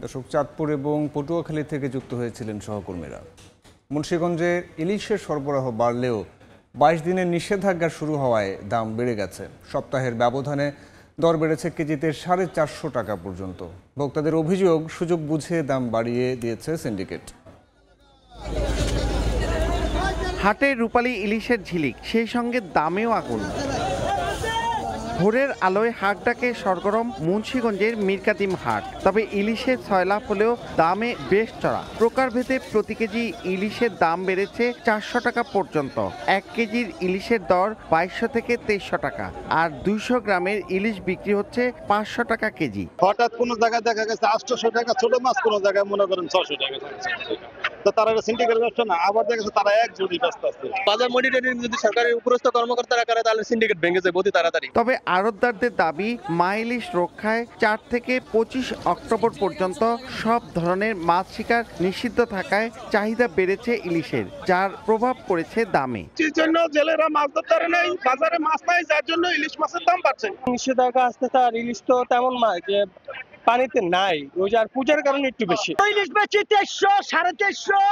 দর্শক, চাঁদপুর এবং পটুয়াখালী থেকে যুক্ত হয়েছিলেন সহকর্মীরা। মুন্সিগঞ্জে ইলিশের সরবরাহ বাড়লেও 22 দিনের নিষেধাজ্ঞা শুরু হওয়ায় দাম বেড়ে গেছে। সপ্তাহের ব্যবধানে দর বেড়েছে কেজিতে 450 টাকা পর্যন্ত। ভোক্তাদের অভিযোগ, সুযোগ বুঝে দাম বাড়িয়ে দিয়েছে সিন্ডিকেট।
হাটে রূপালী ইলিশের ঝিলিক, সেই সঙ্গে দামেও আগুন। ভোরের আলোয় হাট ডাকে সরগরম মুন্সিগঞ্জের মিরকাদিম হাট। তবে ইলিশের ছয়লাভ হলেও দামে বেশ চড়া। প্রকারভেদে প্রতি কেজি ইলিশের দাম বেড়েছে 400 টাকা পর্যন্ত। 1 কেজির ইলিশের দর 2200 থেকে 2300 টাকা, আর 200 গ্রামের ইলিশ বিক্রি হচ্ছে 500 টাকা কেজি।
হঠাৎ কোনো জায়গায় দেখা গেছে 800 টাকা ছোট মাছ, কোনো জায়গায় মনে করেন 600 টাকা। তো তারা সিন্ডিকেট ব্যবসা না, আবার দেখা গেছে তারা এক জুড়ি ব্যস্ত আছে। বাজার মনিটরিং যদি সরকারের উপরস্থ কর্মকর্তারা করে তাহলে সিন্ডিকেট ভেঙে যায় অতি তাড়াতাড়ি।
তবে আড়তদারদের দাবি, মা ইলিশ রক্ষায় 4 থেকে 25 অক্টোবর পর্যন্ত সব ধরনের মাছ শিকার নিষিদ্ধ থাকায় চাহিদা বেড়েছে ইলিশের, যার প্রভাব পড়েছে দামে।
এর জন্য জেলেরা মাছ ধরতে নেই, বাজারে মাছ নাই, যার জন্য ইলিশ মাছের দাম বাড়ছে। নিষেধাজ্ঞা আসতে তার ইলিশ তো তেমন মাছ যে পানিতে নাই, ওই আর পূজার কারণে একটু বেশি। ইলিশ বেচি 2300, 2350,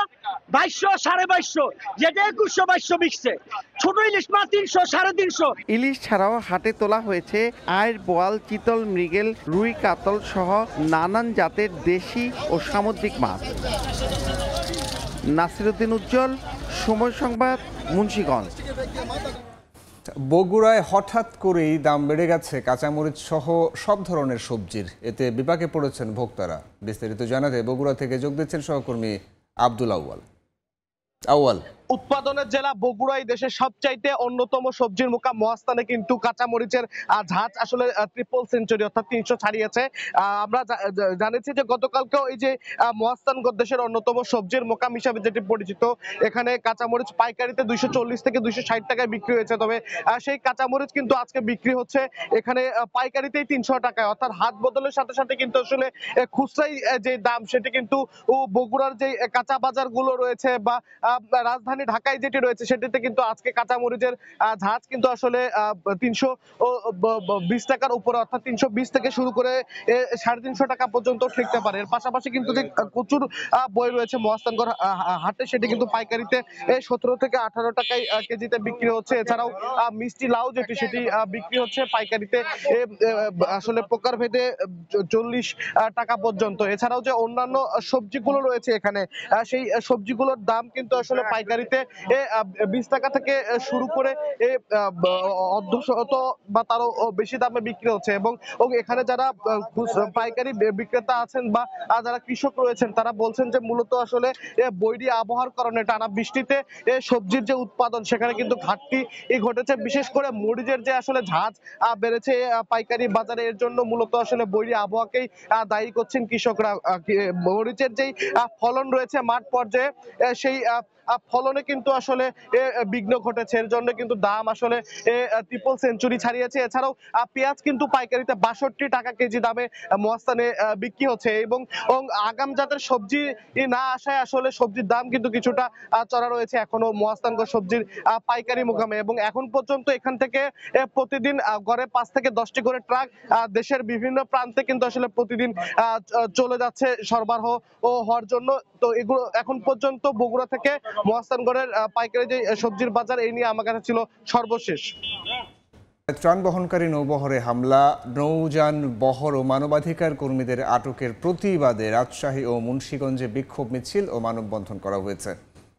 2200, 2250, যেটা 2100, 2200 বিকছে। ছোট ইলিশ মাছ 300, 350। ইলিশ
ছাড়াও হাটে তোলা হয়েছে আইড়, বোয়াল, চিতল, মৃগেল, রুই, কাতল সহ নানান জাতের দেশি ও সামুদ্রিক মাছ। নাসিরউদ্দিন উজ্জ্বল, সময় সংবাদ, মুন্সিগঞ্জ।
বগুড়ায় হঠাৎ করেই দাম বেড়ে গেছে কাঁচামরিচ সহ সব ধরনের সবজির। এতে বিপাকে পড়েছেন ভোক্তারা। বিস্তারিত জানাতে বগুড়া থেকে যোগ দিচ্ছেন সহকর্মী আব্দুল আউয়াল।
উৎপাদনের জেলা বগুড়াই দেশের সবচাইতে অন্যতম সবজির মুখা মহাস্থানে কিন্তু কাঁচামরিচের ঝাঁজ আসলে ট্রিপল সেঞ্চুরি অর্থাৎ 300 ছাড়িয়েছে। আমরা জানেছি যে গতকালকেও এই যে মহাস্থান দেশের অন্যতম সবজির মোকাম হিসাবে যেটি পরিচিত, এখানে কাঁচামরিচ পাইকারিতে 240 থেকে 260 টাকায় বিক্রি হয়েছে। তবে সেই কাঁচামরিচ কিন্তু আজকে বিক্রি হচ্ছে এখানে পাইকারিতেই 300 টাকায়। অর্থাৎ হাত বদলের সাথে সাথে কিন্তু আসলে খুচরাই যে দাম সেটি কিন্তু বগুড়ার যে কাঁচা বাজারগুলো রয়েছে বা রাজধানী ঢাকায় যেটি রয়েছে সেটিতে কিন্তু আজকে কাঁচামরিচের ঝাঁজ কিন্তু আসলে 320 টাকার উপরে, অর্থাৎ 320 থেকে শুরু করে 350 টাকা পর্যন্ত ঠেকতে পারে। এর পাশাপাশি কিন্তু যে প্রচুর বই রয়েছে মহাস্থানগড় হাটে, সেটি কিন্তু পাইকারিতে 17 থেকে 18 টাকায় কেজিতে বিক্রি হচ্ছে। এছাড়াও মিষ্টি লাউ যেটি সেটি বিক্রি হচ্ছে পাইকারিতে আসলে প্রকারভেদে 40 টাকা পর্যন্ত। এছাড়াও যে অন্যান্য সবজিগুলো রয়েছে এখানে, সেই সবজিগুলোর দাম কিন্তু আসলে পাইকারিতে 20 টাকা থেকে শুরু করে অর্ধশত বা তারও বেশি দামে বিক্রি হচ্ছে। এবং এখানে যারা পাইকারি বিক্রেতা আছেন বা যারা কৃষক রয়েছেন তারা বলছেন যে মূলত আসলে বৈরী আবহাওয়ার কারণে টানা বৃষ্টিতে সবজির যে উৎপাদন সেখানে কিন্তু ঘাটতি ঘটেছে। বিশেষ করে মরিচের যে আসলে ঝাঁজ বেড়েছে পাইকারি বাজারে, এর জন্য মূলত আসলে বৈরী আবহাওয়াকেই দায়ী করছেন কৃষকরা। মরিচের যেই ফলন রয়েছে মাঠ পর্যায়ে, সেই ফলনে কিন্তু আসলে বিঘ্ন ঘটেছে। এর জন্য কিন্তু দাম আসলে ট্রিপল সেঞ্চুরি ছাড়িয়েছে। এছাড়াও পেঁয়াজ কিন্তু পাইকারিতে 62 টাকা কেজি দামে মহাস্থানে বিক্রি হচ্ছে। এবং আগাম জাতের সবজি না আসায় আসলে সবজির দাম কিন্তু কিছুটা চড়া রয়েছে এখনো মহাস্থানগড় সবজির পাইকারি মোকামে। এবং এখন পর্যন্ত এখান থেকে প্রতিদিন গড়ে 5 থেকে 10টি করে ট্রাক দেশের বিভিন্ন প্রান্তে কিন্তু আসলে প্রতিদিন চলে যাচ্ছে সরবরাহ হওয়ার জন্য। তো এগুলো এখন পর্যন্ত বগুড়া থেকে মহাস্থানগড়ের পাইকারি যে সবজির বাজার, এই নিয়ে আমার কাছে ছিল সর্বশেষ।
ত্রাণ বহনকারী নৌবহরে হামলা, নৌযান বহর ও মানবাধিকার কর্মীদের আটকের প্রতিবাদে রাজশাহী ও মুন্সিগঞ্জে বিক্ষোভ মিছিল ও মানববন্ধন করা হয়েছে।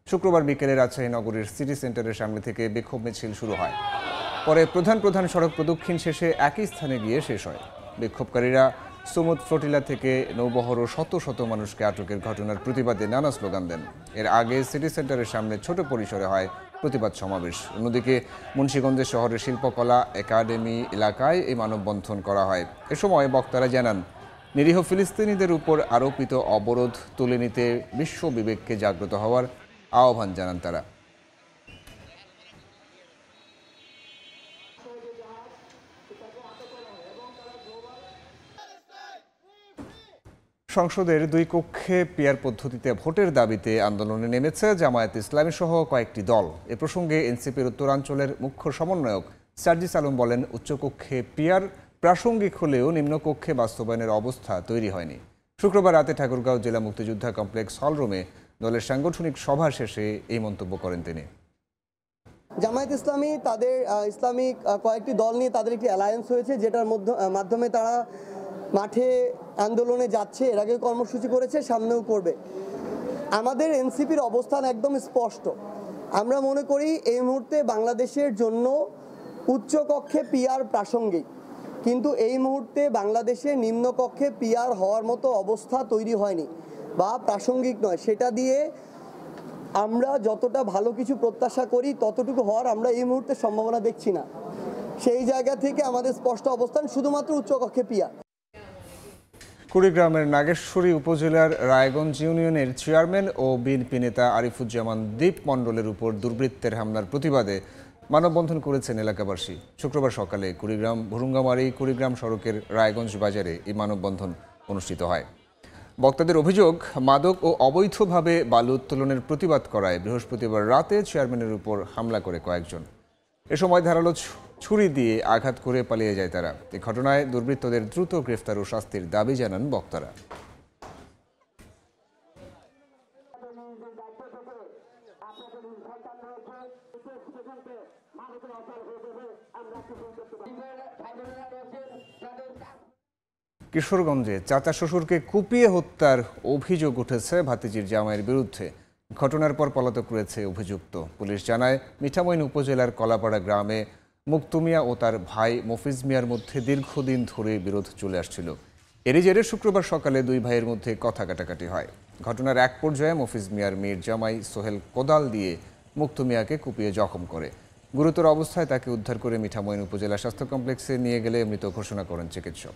শুক্রবার বিকেলে রাজশাহী নগরীর সিটি সেন্টারের সামনে থেকে বিক্ষোভ মিছিল শুরু হয়। পরে প্রধান সড়ক প্রদক্ষিণ শেষে একই স্থানে গিয়ে শেষ হয়। বিক্ষোভকারীরা সুমুদ ফ্লোটিলা থেকে নৌবহর ও শত শত মানুষকে আটকের ঘটনার প্রতিবাদে নানা স্লোগান দেন। এর আগে সিটি সেন্টারের সামনে ছোট পরিসরে হয় প্রতিবাদ সমাবেশ। অন্যদিকে মুন্সিগঞ্জের শহরের শিল্পকলা একাডেমি এলাকায় এই মানববন্ধন করা হয়। এ সময় বক্তারা জানান, নিরীহ ফিলিস্তিনিদের উপর আরোপিত অবরোধ তুলে নিতে বিশ্ব বিবেককে জাগ্রত হওয়ার আহ্বান জানান তারা। সংসদের 2 কক্ষে পিআর পদ্ধতিতে ভোটের দাবিতে আন্দোলনে নেমেছে জামায়াত ইসলামী সহ কয়েকটি দল। এ প্রসঙ্গে এনসিপির উত্তরাঞ্চলের মুখ্য সমন্বয়ক সার্জিস আলম বলেন, উচ্চকক্ষে পিআর প্রাসঙ্গিক হলেও নিম্নকক্ষে বাস্তবায়নের অবস্থা তৈরি হয়নি। শুক্রবার রাতে ঠাকুরগাঁও জেলা মুক্তিযোদ্ধা কমপ্লেক্স হলরুমে দলের সাংগঠনিক সভা শেষে এই মন্তব্য করেন তিনি।
জামায়াত ইসলামী তাদের ইসলামিক কয়েকটি দল নিয়ে তাদের একটি অ্যালায়েন্স হয়েছে, যেটার মাধ্যমে তারা মাঠে আন্দোলনে যাচ্ছে, এর আগে কর্মসূচি করেছে, সামনেও করবে। আমাদের এনসিপির অবস্থান একদম স্পষ্ট। আমরা মনে করি এই মুহূর্তে বাংলাদেশের জন্য উচ্চকক্ষে পিআর প্রাসঙ্গিক, কিন্তু এই মুহূর্তে বাংলাদেশে নিম্নকক্ষে পিআর হওয়ার মতো অবস্থা তৈরি হয়নি বা প্রাসঙ্গিক নয়। সেটা দিয়ে আমরা যতটা ভালো কিছু প্রত্যাশা করি ততটুকু হওয়ার আমরা এই মুহূর্তে সম্ভাবনা দেখছি না। সেই জায়গা থেকে আমাদের স্পষ্ট অবস্থান শুধুমাত্র উচ্চকক্ষে পিআর।
কুড়িগ্রামের নাগেশ্বরী উপজেলার রায়গঞ্জ ইউনিয়নের চেয়ারম্যান ও বিএনপি নেতা আরিফুজ্জামান দীপ মণ্ডলের উপর দুর্বৃত্তের হামলার প্রতিবাদে মানববন্ধন করেছেন এলাকাবাসী। শুক্রবার সকালে কুড়িগ্রাম ভুরুঙ্গামারী কুড়িগ্রাম সড়কের রায়গঞ্জ বাজারে এই মানববন্ধন অনুষ্ঠিত হয়। বক্তাদের অভিযোগ, মাদক ও অবৈধভাবে বালু উত্তোলনের প্রতিবাদ করায় বৃহস্পতিবার রাতে চেয়ারম্যানের উপর হামলা করে কয়েকজন। এ সময় ধারালো ছুরি দিয়ে আঘাত করে পালিয়ে যায় তারা। এই ঘটনায় দুর্বৃত্তদের দ্রুত গ্রেফতার ও শাস্তির দাবি জানান বক্তারা। কিশোরগঞ্জে চাচা শ্বশুরকে কুপিয়ে হত্যার অভিযোগ উঠেছে ভাতিজির জামাইয়ের বিরুদ্ধে। ঘটনার পর পলাতক রয়েছে অভিযুক্ত। পুলিশ জানায়, মিঠামইন উপজেলার কলাপাড়া গ্রামে মুক্তু মিয়া ও তার ভাই মফিজ মিয়ার মধ্যে দীর্ঘদিন ধরে বিরোধ চলে আসছিল। এরই জেরে শুক্রবার সকালে 2 ভাইয়ের মধ্যে কথা কাটাকাটি হয়। ঘটনার এক পর্যায়ে মফিজ মিয়ার মেয়ের জামাই সোহেল কোদাল দিয়ে মুক্তু মিয়াকে কুপিয়ে জখম করে। গুরুতর অবস্থায় তাকে উদ্ধার করে মিঠামইন উপজেলা স্বাস্থ্য কমপ্লেক্সে নিয়ে গেলে মৃত ঘোষণা করেন চিকিৎসক।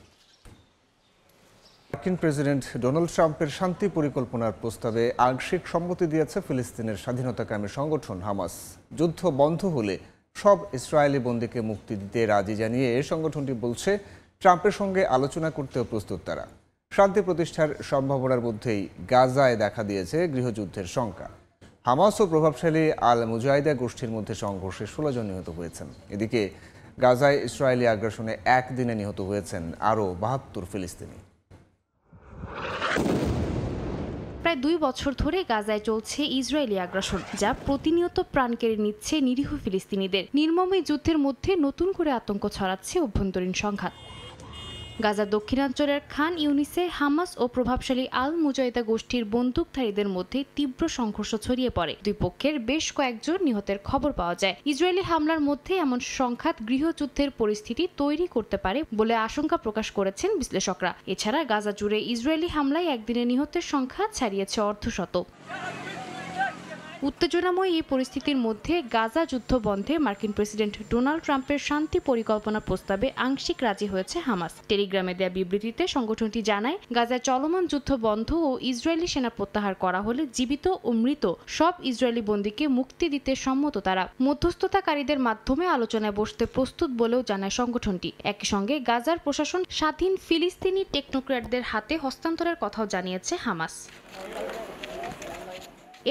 মার্কিন প্রেসিডেন্ট ডোনাল্ড ট্রাম্পের শান্তি পরিকল্পনার প্রস্তাবে আংশিক সম্মতি দিয়েছে ফিলিস্তিনের স্বাধীনতাকামী সংগঠন হামাস। যুদ্ধ বন্ধ হলে সব ইসরায়েলি বন্দীকে মুক্তি দিতে রাজি জানিয়ে সংগঠনটি বলছে, ট্রাম্পের সঙ্গে আলোচনা করতেও প্রস্তুত তারা। শান্তি প্রতিষ্ঠার সম্ভাবনার মধ্যেই গাজায় দেখা দিয়েছে গৃহযুদ্ধের শঙ্কা। হামাস ও প্রভাবশালী আল মুজাহিদা গোষ্ঠীর মধ্যে সংঘর্ষে 16 জন নিহত হয়েছেন। এদিকে গাজায় ইসরায়েলি আগ্রাসনে একদিনে নিহত হয়েছেন আরও 72 ফিলিস্তিনি।
প্রায় 2 বছর ধরে গাজায় চলছে ইসরায়েলি আগ্রাসন, যা প্রতিনিয়ত প্রাণ কেড়ে নিচ্ছে নিরীহ ফিলিস্তিনিদের। নির্মম এই যুদ্ধের মধ্যে নতুন করে আতঙ্ক ছড়াচ্ছে অভ্যন্তরীণ সংঘাত। গাজার দক্ষিণাঞ্চলের খান ইউনিসে হামাস ও প্রভাবশালী আল মুজাহিদা গোষ্ঠীর বন্দুকধারীদের মধ্যে তীব্র সংঘর্ষ ছড়িয়ে পড়ে। 2 পক্ষের বেশ কয়েকজন নিহতের খবর পাওয়া যায়। ইসরায়েলি হামলার মধ্যে এমন সংঘাত গৃহযুদ্ধের পরিস্থিতি তৈরি করতে পারে বলে আশঙ্কা প্রকাশ করেছেন বিশ্লেষকরা। এছাড়া গাজা জুড়ে ইসরায়েলি হামলায় একদিনে নিহতের সংখ্যা ছাড়িয়েছে অর্ধশত। উত্তেজনাময় এই পরিস্থিতির মধ্যে গাজা যুদ্ধ বন্ধে মার্কিন প্রেসিডেন্ট ডোনাল্ড ট্রাম্পের শান্তি পরিকল্পনা প্রস্তাবে আংশিক রাজি হয়েছে হামাস। টেলিগ্রামে দেয়া বিবৃতিতে সংগঠনটি জানায়, গাজায় চলমান যুদ্ধ বন্ধ ও ইসরায়েলি সেনা প্রত্যাহার করা হলে জীবিত ও মৃত সব ইসরায়েলি বন্দীকে মুক্তি দিতে সম্মত তারা। মধ্যস্থতাকারীদের মাধ্যমে আলোচনায় বসতে প্রস্তুত বলেও জানায় সংগঠনটি। একই সঙ্গে গাজার প্রশাসন স্বাধীন ফিলিস্তিনি টেকনোক্র্যাটদের হাতে হস্তান্তরের কথাও জানিয়েছে হামাস।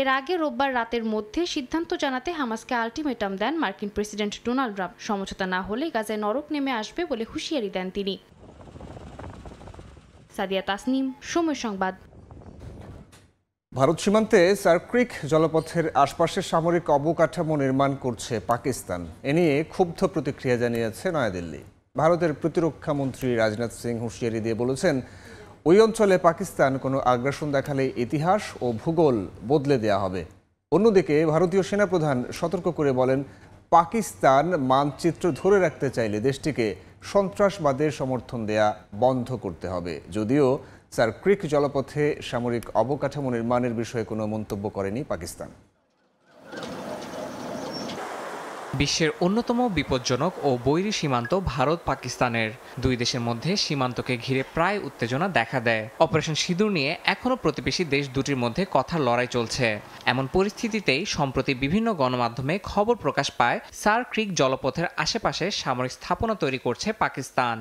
এর আগে রোববার রাতের মধ্যে সিদ্ধান্ত জানাতে হামাসকে আলটিমেটাম দেন মার্কিন প্রেসিডেন্ট ডোনাল্ড ট্রাম্প। সমঝোতা না হলে গাজায় নরক নেমে আসবে বলে হুঁশিয়ারি দেন তিনি। সাদিয়া তাসনিম, সময় সংবাদ।
ভারত সীমান্তে সার্ক্রিক জলপথের আশপাশে সামরিক অবকাঠামো নির্মাণ করছে পাকিস্তান। এ নিয়ে ক্ষুব্ধ প্রতিক্রিয়া জানিয়েছে নয়াদিল্লি। ভারতের প্রতিরক্ষা মন্ত্রী রাজনাথ সিং হুঁশিয়ারি দিয়ে বলেছেন, ওই অঞ্চলে পাকিস্তান কোনো আগ্রাসন দেখালে ইতিহাস ও ভূগোল বদলে দেয়া হবে। অন্যদিকে ভারতীয় সেনাপ্রধান সতর্ক করে বলেন, পাকিস্তান মানচিত্র ধরে রাখতে চাইলে দেশটিকে সন্ত্রাসবাদের সমর্থন দেয়া বন্ধ করতে হবে। যদিও সার্ক্রিক জলপথে সামরিক অবকাঠামো নির্মাণের বিষয়ে কোনো মন্তব্য করেনি পাকিস্তান।
বিশ্বের অন্যতম বিপজ্জনক ও বৈরী সীমান্ত ভারত পাকিস্তানের। 2 দেশের মধ্যে সীমান্তকে ঘিরে প্রায় উত্তেজনা দেখা দেয়। অপারেশন সিঁদুর নিয়ে এখনও প্রতিবেশী দেশ দুটির মধ্যে কথার লড়াই চলছে। এমন পরিস্থিতিতেই সম্প্রতি বিভিন্ন গণমাধ্যমে খবর প্রকাশ পায়, সার্ক্রিক জলপথের আশেপাশে সামরিক স্থাপনা তৈরি করছে পাকিস্তান।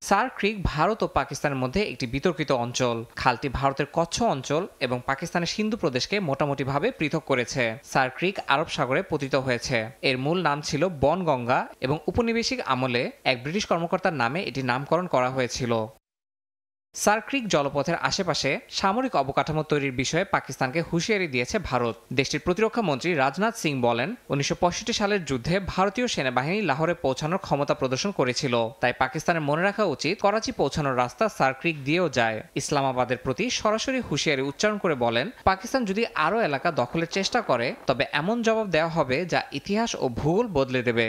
সার ক্রিক ভারত ও পাকিস্তানের মধ্যে একটি বিতর্কিত অঞ্চল। খালটি ভারতের কচ্ছ অঞ্চল এবং পাকিস্তানের সিন্ধু প্রদেশকে মোটামুটিভাবে পৃথক করেছে। সার ক্রিক আরব সাগরে পতিত হয়েছে। এর মূল নাম ছিল বনগঙ্গা এবং উপনিবেশিক আমলে এক ব্রিটিশ কর্মকর্তার নামে এটি নামকরণ করা হয়েছিল। সার ক্রিক জলপথের আশেপাশে সামরিক অবকাঠামো তৈরির বিষয়ে পাকিস্তানকে হুঁশিয়ারি দিয়েছে ভারত। দেশটির প্রতিরক্ষা মন্ত্রী রাজনাথ সিং বলেন, 1965 সালের যুদ্ধে ভারতীয় সেনাবাহিনী লাহোরে পৌঁছানোর ক্ষমতা প্রদর্শন করেছিল। তাই পাকিস্তানের মনে রাখা উচিত করাচি পৌঁছানোর রাস্তা সার ক্রিক দিয়েও যায়। ইসলামাবাদের প্রতি সরাসরি হুঁশিয়ারি উচ্চারণ করে বলেন, পাকিস্তান যদি আরও এলাকা দখলের চেষ্টা করে তবে এমন জবাব দেওয়া হবে যা ইতিহাস ও ভূগোল বদলে দেবে।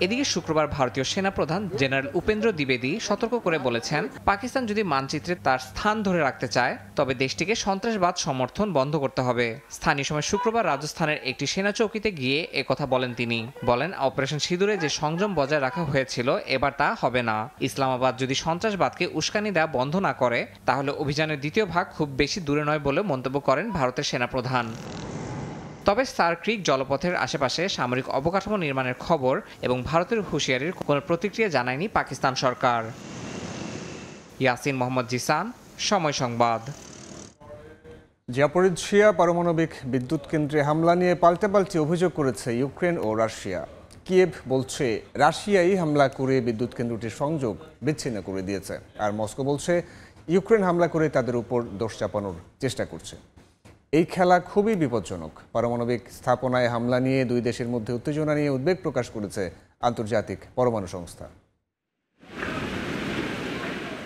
এদিকে শুক্রবার ভারতীয় সেনাপ্রধান জেনারেল উপেন্দ্র দ্বিবেদী সতর্ক করে বলেছেন, পাকিস্তান যদি মানচিত্রে তার স্থান ধরে রাখতে চায় তবে দেশটিকে সন্ত্রাসবাদ সমর্থন বন্ধ করতে হবে। স্থানীয় সময় শুক্রবার রাজস্থানের একটি সেনা চৌকিতে গিয়ে একথা বলেন তিনি। বলেন, অপারেশন সিঁদুরে যে সংযম বজায় রাখা হয়েছিল এবার তা হবে না। ইসলামাবাদ যদি সন্ত্রাসবাদকে উস্কানি দেওয়া বন্ধ না করে তাহলে অভিযানের দ্বিতীয় ভাগ খুব বেশি দূরে নয় বলে মন্তব্য করেন ভারতের সেনাপ্রধান। তবে সার ক্রিক জলপথের আশেপাশে সামরিক অবকাঠামো নির্মাণের খবর এবং ভারতের হুঁশিয়ারির কোনো প্রতিক্রিয়া জানায়নি পাকিস্তান সরকার। ইয়াসিন মোহাম্মদ জিসান, সময় সংবাদ।
জাপোরিজিয়া পারমাণবিক বিদ্যুৎ কেন্দ্রে হামলা নিয়ে পাল্টাপাল্টি অভিযোগ করেছে ইউক্রেন ও রাশিয়া। কিয়েভ বলছে রাশিয়াই হামলা করে বিদ্যুৎ কেন্দ্রটির সংযোগ বিচ্ছিন্ন করে দিয়েছে, আর মস্কো বলছে ইউক্রেন হামলা করে তাদের উপর দোষ চাপানোর চেষ্টা করছে। এই খেলা খুবই বিপজ্জনক। পারমাণবিক স্থাপনায় হামলা নিয়ে দুই দেশের মধ্যে উত্তেজনা নিয়ে উদ্বেগ প্রকাশ করেছে আন্তর্জাতিক পরমাণু সংস্থা।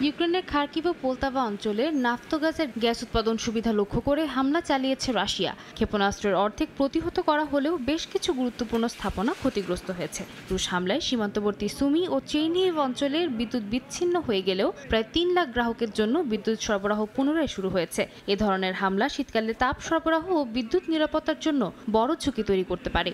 ইউক্রেনের খার্কিভ ও পোলতাভা অঞ্চলে নাফতগাজের গ্যাস উৎপাদন সুবিধা লক্ষ্য করে হামলা চালিয়েছে রাশিয়া। ক্ষেপণাস্ত্রের অর্ধেক প্রতিহত করা হলেও বেশ কিছু গুরুত্বপূর্ণ স্থাপনা ক্ষতিগ্রস্ত হয়েছে। রুশ হামলায় সীমান্তবর্তী সুমি ও চেরনিহিভ অঞ্চলের বিদ্যুৎ বিচ্ছিন্ন হয়ে গেলেও প্রায় 3 লাখ গ্রাহকের জন্য বিদ্যুৎ সরবরাহ পুনরায় শুরু হয়েছে। এ ধরনের হামলা শীতকালে তাপ সরবরাহ ও বিদ্যুৎ নিরাপত্তার জন্য বড় ঝুঁকি তৈরি করতে পারে।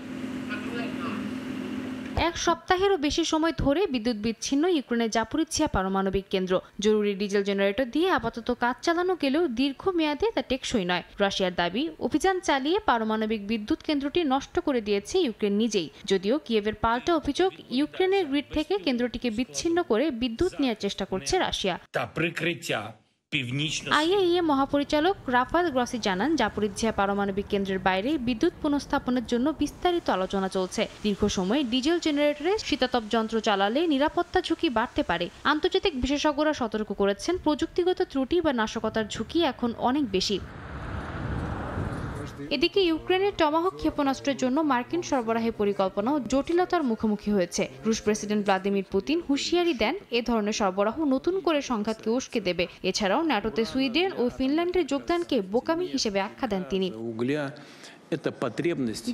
এক সপ্তাহেরও বেশি সময় ধরে বিদ্যুৎ বিচ্ছিন্ন ইউক্রেনের জাপোরিজিয়া পারমাণবিক কেন্দ্র। জরুরি ডিজেল জেনারেটর দিয়ে আপাতত কাজ চালানো গেলেও দীর্ঘমেয়াদে তা টেকসই নয়। রাশিয়ার দাবি, অভিযান চালিয়ে পারমাণবিক বিদ্যুৎ কেন্দ্রটি নষ্ট করে দিয়েছে ইউক্রেন নিজেই। যদিও কিয়েভের পাল্টা অভিযোগ, ইউক্রেনের গ্রিড থেকে কেন্দ্রটিকে বিচ্ছিন্ন করে বিদ্যুৎ নেওয়ার চেষ্টা করছে রাশিয়া। আইএইএ মহাপরিচালক রাফাল গ্রসি জানান, জাপোরিজিয়া পারমাণবিক কেন্দ্রের বাইরে বিদ্যুৎ পুনঃস্থাপনের জন্য বিস্তারিত আলোচনা চলছে। দীর্ঘ সময় ডিজেল জেনারেটরে শীতাতপ যন্ত্র চালালে নিরাপত্তা ঝুঁকি বাড়তে পারে। আন্তর্জাতিক বিশেষজ্ঞরা সতর্ক করেছেন, প্রযুক্তিগত ত্রুটি বা নাশকতার ঝুঁকি এখন অনেক বেশি। এদিকে ইউক্রেনের টমাহক ক্ষেপণাস্ত্রের জন্য মার্কিন সরবরাহের পরিকল্পনাও জটিলতার মুখোমুখি হয়েছে। রুশ প্রেসিডেন্ট ভ্লাদিমির পুতিন হুঁশিয়ারি দেন, এ ধরনের সরবরাহ নতুন করে সংঘাতকে উস্কে দেবে। এছাড়াও ন্যাটোতে সুইডেন ও ফিনল্যান্ডের যোগদানকে বোকামি হিসেবে আখ্যা দেন তিনি।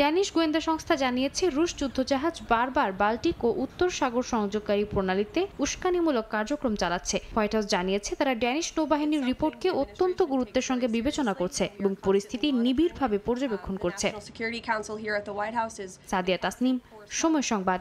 ড্যানিশ গোয়েন্দা সংস্থা জানিয়েছে, রুশ যুদ্ধজাহাজ বারবার বাল্টিক ও উত্তর সাগর সংযোগকারী প্রণালীতে উস্কানিমূলক কার্যক্রম চালাচ্ছে। হোয়াইট হাউস জানিয়েছে, তারা ড্যানিশ নৌবাহিনীর রিপোর্টকে অত্যন্ত গুরুত্বের সঙ্গে বিবেচনা করছে এবং পরিস্থিতি নিবিড়ভাবে পর্যবেক্ষণ করছে। সাদিয়া তাসনিম, সময় সংবাদ।